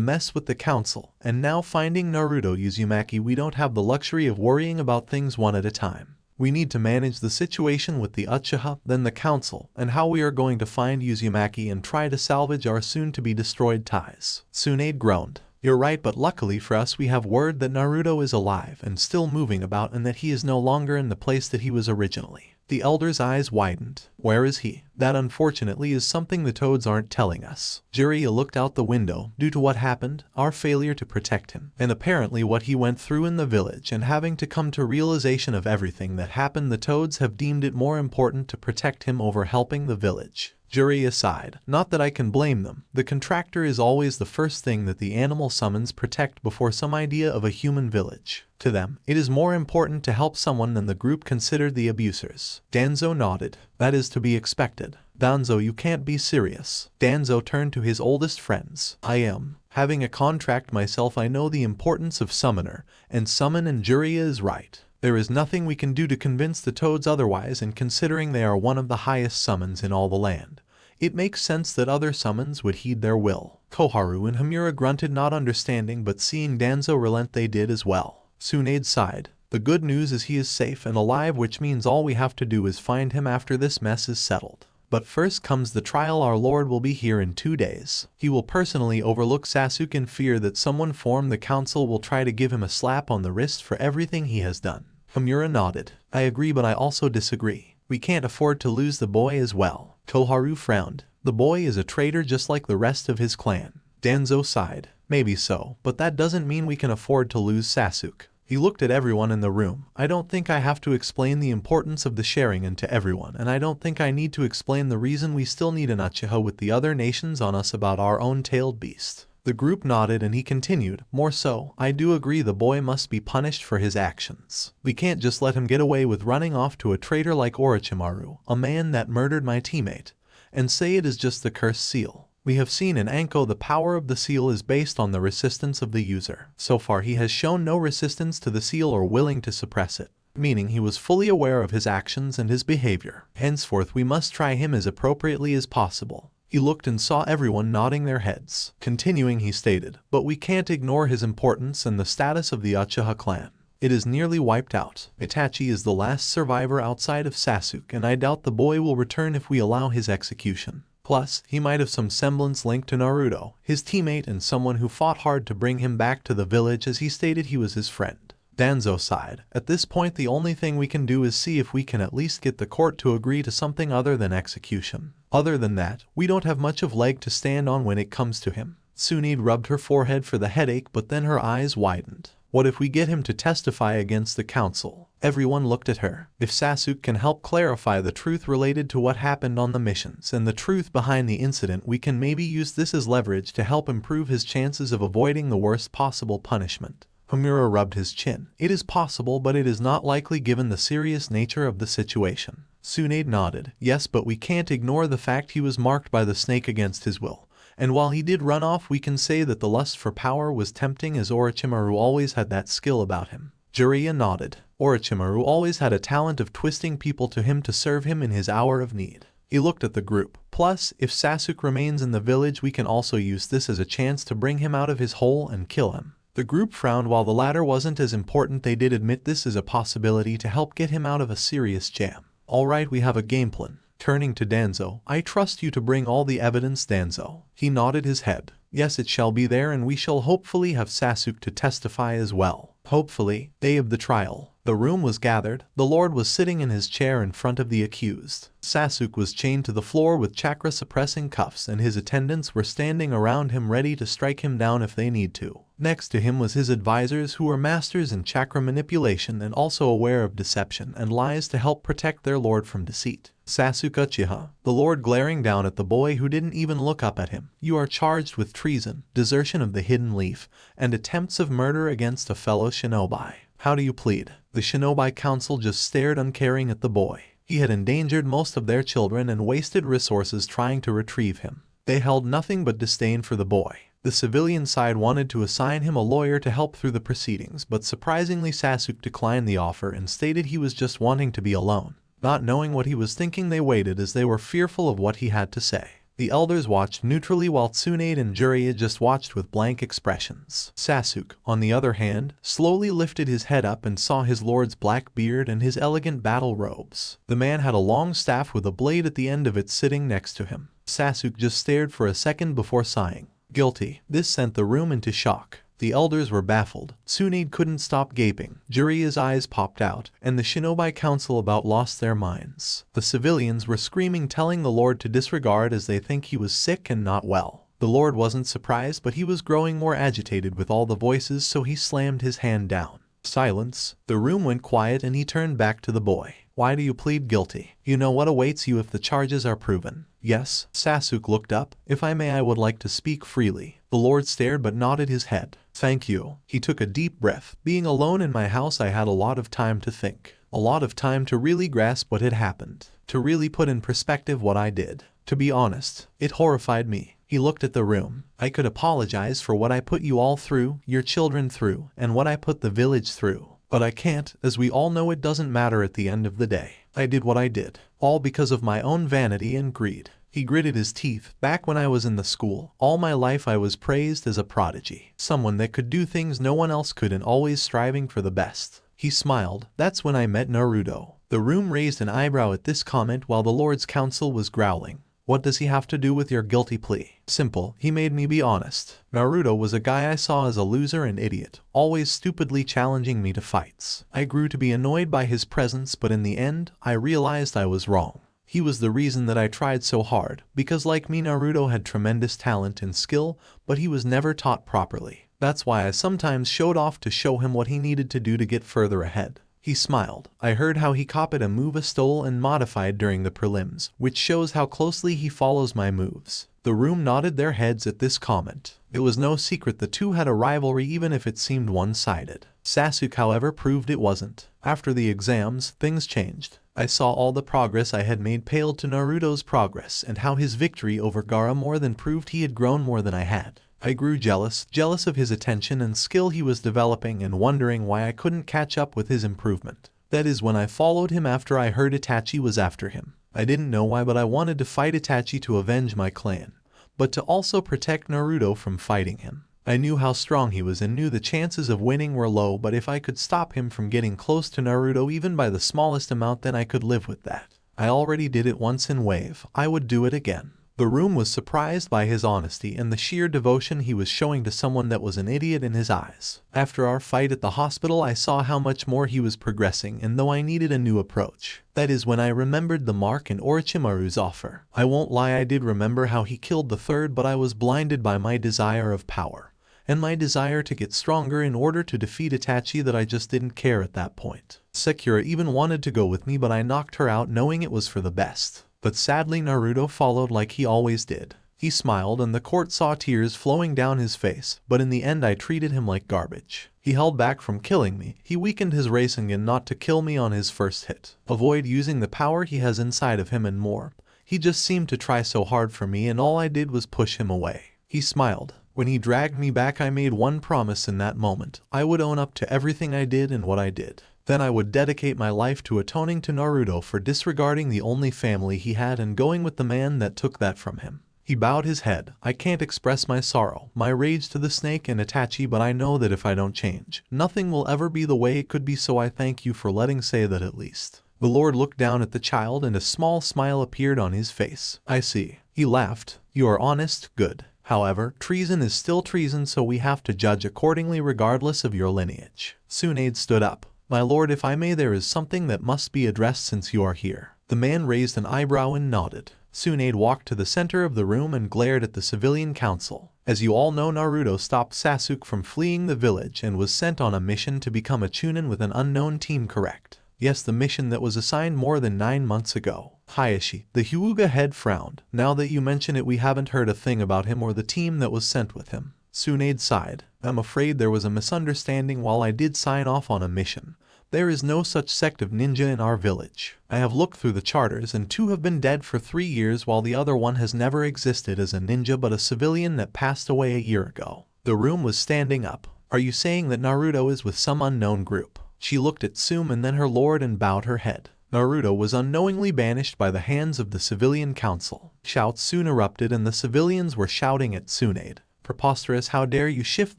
mess with the council, and now finding Naruto Uzumaki, we don't have the luxury of worrying about things one at a time. We need to manage the situation with the Uchiha, then the council, and how we are going to find Uzumaki and try to salvage our soon-to-be-destroyed ties. Tsunade groaned. You're right, but luckily for us we have word that Naruto is alive and still moving about, and that he is no longer in the place that he was originally. The elder's eyes widened. Where is he? That unfortunately is something the toads aren't telling us. Jiraiya looked out the window. Due to what happened, our failure to protect him, and apparently what he went through in the village, and having to come to realization of everything that happened, the toads have deemed it more important to protect him over helping the village. Jiraiya sighed. Not that I can blame them. The contractor is always the first thing that the animal summons protect before some idea of a human village. To them, it is more important to help someone than the group considered the abusers. Danzo nodded. That is to be expected. Danzo, you can't be serious. Danzo turned to his oldest friends. I am. Having a contract myself, I know the importance of summoner, and summon, and Jiraiya is right. There is nothing we can do to convince the toads otherwise, and considering they are one of the highest summons in all the land, it makes sense that other summons would heed their will. Koharu and Hamura grunted, not understanding, but seeing Danzo relent they did as well. Tsunade sighed. The good news is he is safe and alive, which means all we have to do is find him after this mess is settled. But first comes the trial. Our lord will be here in 2 days. He will personally overlook Sasuke, in fear that someone from the council will try to give him a slap on the wrist for everything he has done. Hamura nodded. I agree, but I also disagree. We can't afford to lose the boy as well. Koharu frowned. The boy is a traitor just like the rest of his clan. Danzo sighed. Maybe so, but that doesn't mean we can afford to lose Sasuke. He looked at everyone in the room. I don't think I have to explain the importance of the Sharingan to everyone, and I don't think I need to explain the reason we still need an Uchiha with the other nations on us about our own tailed beast. The group nodded, and he continued, more so, I do agree the boy must be punished for his actions. We can't just let him get away with running off to a traitor like Orochimaru, a man that murdered my teammate, and say it is just the cursed seal. We have seen in Anko the power of the seal is based on the resistance of the user. So far he has shown no resistance to the seal or willing to suppress it, meaning he was fully aware of his actions and his behavior. Henceforth we must try him as appropriately as possible. He looked and saw everyone nodding their heads. Continuing, he stated, but we can't ignore his importance and the status of the Uchiha clan. It is nearly wiped out. Itachi is the last survivor outside of Sasuke, and I doubt the boy will return if we allow his execution. Plus, he might have some semblance linked to Naruto, his teammate, and someone who fought hard to bring him back to the village, as he stated he was his friend. Danzo sighed. At this point the only thing we can do is see if we can at least get the court to agree to something other than execution. Other than that, we don't have much of leg to stand on when it comes to him. Tsunade rubbed her forehead for the headache, but then her eyes widened. What if we get him to testify against the council? Everyone looked at her. If Sasuke can help clarify the truth related to what happened on the missions and the truth behind the incident, we can maybe use this as leverage to help improve his chances of avoiding the worst possible punishment. Hamura rubbed his chin. It is possible, but it is not likely given the serious nature of the situation. Tsunade nodded. Yes, but we can't ignore the fact he was marked by the snake against his will. And while he did run off, we can say that the lust for power was tempting, as Orochimaru always had that skill about him. Jiraiya nodded. Orochimaru always had a talent of twisting people to him to serve him in his hour of need. He looked at the group. Plus, if Sasuke remains in the village, we can also use this as a chance to bring him out of his hole and kill him. The group frowned while the latter wasn't as important. They did admit this is a possibility to help get him out of a serious jam. Alright, we have a game plan. Turning to Danzo, I trust you to bring all the evidence, Danzo. He nodded his head. Yes, it shall be there, and we shall hopefully have Sasuke to testify as well. Hopefully, day of the trial. The room was gathered. The Lord was sitting in his chair in front of the accused. Sasuke was chained to the floor with chakra-suppressing cuffs, and his attendants were standing around him ready to strike him down if they need to. Next to him was his advisors, who were masters in chakra manipulation and also aware of deception and lies to help protect their lord from deceit. Sasuke Uchiha, the Lord, glaring down at the boy who didn't even look up at him. You are charged with treason, desertion of the Hidden Leaf, and attempts of murder against a fellow shinobi. How do you plead? The shinobi council just stared uncaring at the boy. He had endangered most of their children and wasted resources trying to retrieve him. They held nothing but disdain for the boy. The civilian side wanted to assign him a lawyer to help through the proceedings, but surprisingly Sasuke declined the offer and stated he was just wanting to be alone. Not knowing what he was thinking, they waited as they were fearful of what he had to say. The elders watched neutrally while Tsunade and Jiraiya just watched with blank expressions. Sasuke, on the other hand, slowly lifted his head up and saw his lord's black beard and his elegant battle robes. The man had a long staff with a blade at the end of it sitting next to him. Sasuke just stared for a second before sighing. Guilty. This sent the room into shock. The elders were baffled. Tsunade couldn't stop gaping. Jiraiya's eyes popped out, and the shinobi council about lost their minds. The civilians were screaming, telling the Lord to disregard as they think he was sick and not well. The Lord wasn't surprised, but he was growing more agitated with all the voices, so he slammed his hand down. Silence. The room went quiet and he turned back to the boy. Why do you plead guilty? You know what awaits you if the charges are proven. Yes. Sasuke looked up. If I may, I would like to speak freely. The Lord stared but nodded his head. Thank you. He took a deep breath. Being alone in my house, I had a lot of time to think. A lot of time to really grasp what had happened. To really put in perspective what I did. To be honest, it horrified me. He looked at the room. I could apologize for what I put you all through, your children through, and what I put the village through. But I can't, as we all know it doesn't matter at the end of the day. I did what I did, all because of my own vanity and greed. He gritted his teeth. Back when I was in the school, all my life I was praised as a prodigy. Someone that could do things no one else could and always striving for the best. He smiled. That's when I met Naruto. The room raised an eyebrow at this comment while the Lord's council was growling. What does he have to do with your guilty plea? Simple, he made me be honest. Naruto was a guy I saw as a loser and idiot, always stupidly challenging me to fights. I grew to be annoyed by his presence, but in the end, I realized I was wrong. He was the reason that I tried so hard, because like me, Naruto had tremendous talent and skill, but he was never taught properly. That's why I sometimes showed off to show him what he needed to do to get further ahead. He smiled. I heard how he copied a move I stole and modified during the prelims, which shows how closely he follows my moves. The room nodded their heads at this comment. It was no secret the two had a rivalry, even if it seemed one-sided. Sasuke, however, proved it wasn't. After the exams, things changed. I saw all the progress I had made paled to Naruto's progress, and how his victory over Gaara more than proved he had grown more than I had. I grew jealous of his attention and skill he was developing, and wondering why I couldn't catch up with his improvement. That is when I followed him after I heard Itachi was after him. I didn't know why, but I wanted to fight Itachi to avenge my clan, but to also protect Naruto from fighting him. I knew how strong he was and knew the chances of winning were low, but if I could stop him from getting close to Naruto even by the smallest amount, then I could live with that. I already did it once in Wave. I would do it again. The room was surprised by his honesty and the sheer devotion he was showing to someone that was an idiot in his eyes. After our fight at the hospital, I saw how much more he was progressing, and though I needed a new approach. That is when I remembered the mark and Orochimaru's offer. I won't lie, I did remember how he killed the third, but I was blinded by my desire of power, and my desire to get stronger in order to defeat Itachi, that I just didn't care at that point. Sakura even wanted to go with me, but I knocked her out knowing it was for the best. But sadly Naruto followed like he always did. He smiled and the court saw tears flowing down his face, but in the end I treated him like garbage. He held back from killing me. He weakened his Rasengan not to kill me on his first hit. Avoid using the power he has inside of him and more. He just seemed to try so hard for me, and all I did was push him away. He smiled. When he dragged me back, I made one promise in that moment. I would own up to everything I did and what I did. Then I would dedicate my life to atoning to Naruto for disregarding the only family he had and going with the man that took that from him. He bowed his head. I can't express my sorrow, my rage to the snake and Itachi, but I know that if I don't change, nothing will ever be the way it could be, so I thank you for letting say that at least. The Lord looked down at the child and a small smile appeared on his face. I see. He laughed. You are honest, good. However, treason is still treason, so we have to judge accordingly regardless of your lineage. Tsunade stood up. My lord, if I may, there is something that must be addressed since you are here. The man raised an eyebrow and nodded. Tsunade walked to the center of the room and glared at the civilian council. As you all know, Naruto stopped Sasuke from fleeing the village and was sent on a mission to become a chunin with an unknown team, correct? Yes, the mission that was assigned more than 9 months ago. Hayashi, the Hyuga head, frowned. Now that you mention it, we haven't heard a thing about him or the team that was sent with him. Tsunade sighed. I'm afraid there was a misunderstanding. While I did sign off on a mission, there is no such sect of ninja in our village. I have looked through the charters and 2 have been dead for 3 years, while the other one has never existed as a ninja but a civilian that passed away a year ago. The room was standing up. Are you saying that Naruto is with some unknown group? She looked at Tsum and then her lord and bowed her head. Naruto was unknowingly banished by the hands of the civilian council. Shouts soon erupted and the civilians were shouting at Tsunade. Preposterous, how dare you shift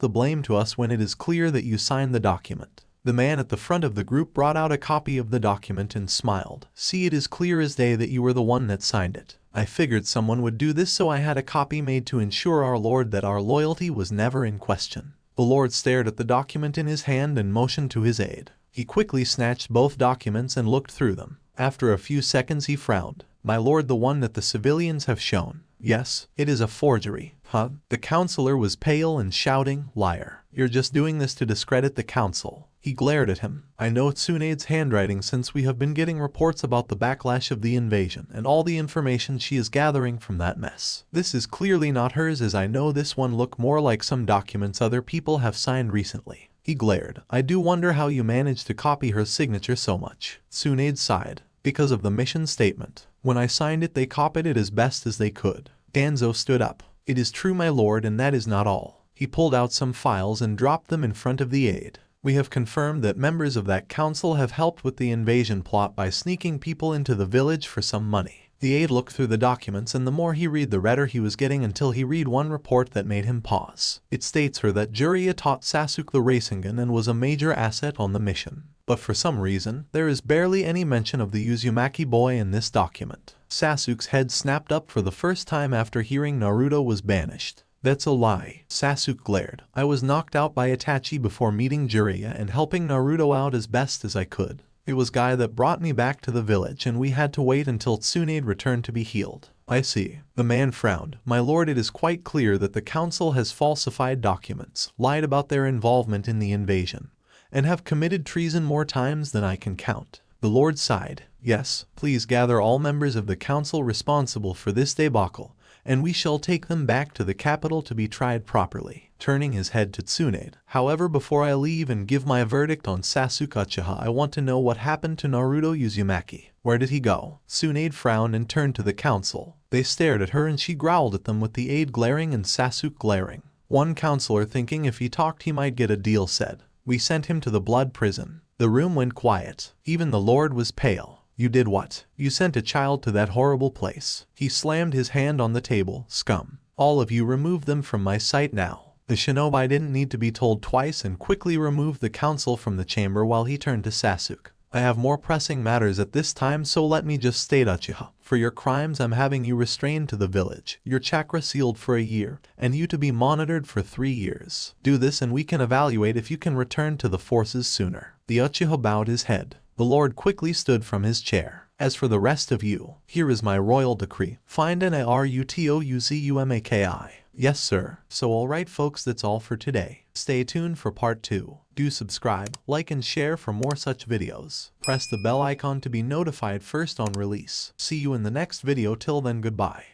the blame to us when it is clear that you signed the document. The man at the front of the group brought out a copy of the document and smiled. See, it is clear as day that you were the one that signed it. I figured someone would do this, so I had a copy made to ensure our lord that our loyalty was never in question. The lord stared at the document in his hand and motioned to his aide. He quickly snatched both documents and looked through them. After a few seconds he frowned. My lord, the one that the civilians have shown. Yes, it is a forgery. Huh? The counselor was pale and shouting, liar. You're just doing this to discredit the council. He glared at him. I know Tsunade's handwriting since we have been getting reports about the backlash of the invasion and all the information she is gathering from that mess. This is clearly not hers, as I know this one look more like some documents other people have signed recently. He glared. I do wonder how you managed to copy her signature so much. Tsunade sighed. Because of the mission statement. When I signed it, they copied it as best as they could. Danzo stood up. It is true, my lord, and that is not all. He pulled out some files and dropped them in front of the aide. We have confirmed that members of that council have helped with the invasion plot by sneaking people into the village for some money. The aide looked through the documents, and the more he read the redder he was getting, until he read one report that made him pause. It states her that Jiraiya taught Sasuke the Rasengan and was a major asset on the mission. But for some reason, there is barely any mention of the Uzumaki boy in this document. Sasuke's head snapped up for the first time after hearing Naruto was banished. That's a lie. Sasuke glared. I was knocked out by Itachi before meeting Jiraiya and helping Naruto out as best as I could. It was Guy that brought me back to the village, and we had to wait until Tsunade returned to be healed. I see. The man frowned. My lord, it is quite clear that the council has falsified documents, lied about their involvement in the invasion, and have committed treason more times than I can count. The lord sighed. Yes, please gather all members of the council responsible for this debacle, and we shall take them back to the capital to be tried properly. Turning his head to Tsunade. However, before I leave and give my verdict on Sasuke Uchiha, I want to know what happened to Naruto Uzumaki. Where did he go? Tsunade frowned and turned to the council. They stared at her and she growled at them, with the aide glaring and Sasuke glaring. One counselor, thinking if he talked he might get a deal, said, "We sent him to the blood prison." The room went quiet. Even the lord was pale. You did what? You sent a child to that horrible place. He slammed his hand on the table. Scum. All of you, remove them from my sight now. The shinobi didn't need to be told twice and quickly removed the council from the chamber while he turned to Sasuke. I have more pressing matters at this time, so let me just state, Uchiha. For your crimes, I'm having you restrained to the village, your chakra sealed for a year, and you to be monitored for 3 years. Do this and we can evaluate if you can return to the forces sooner. The Uchiha bowed his head. The lord quickly stood from his chair. As for the rest of you, here is my royal decree. Find Narutouzumaki. Yes, sir. So alright folks, that's all for today. Stay tuned for part 2. Do subscribe, like and share for more such videos. Press the bell icon to be notified first on release. See you in the next video. Till then, goodbye.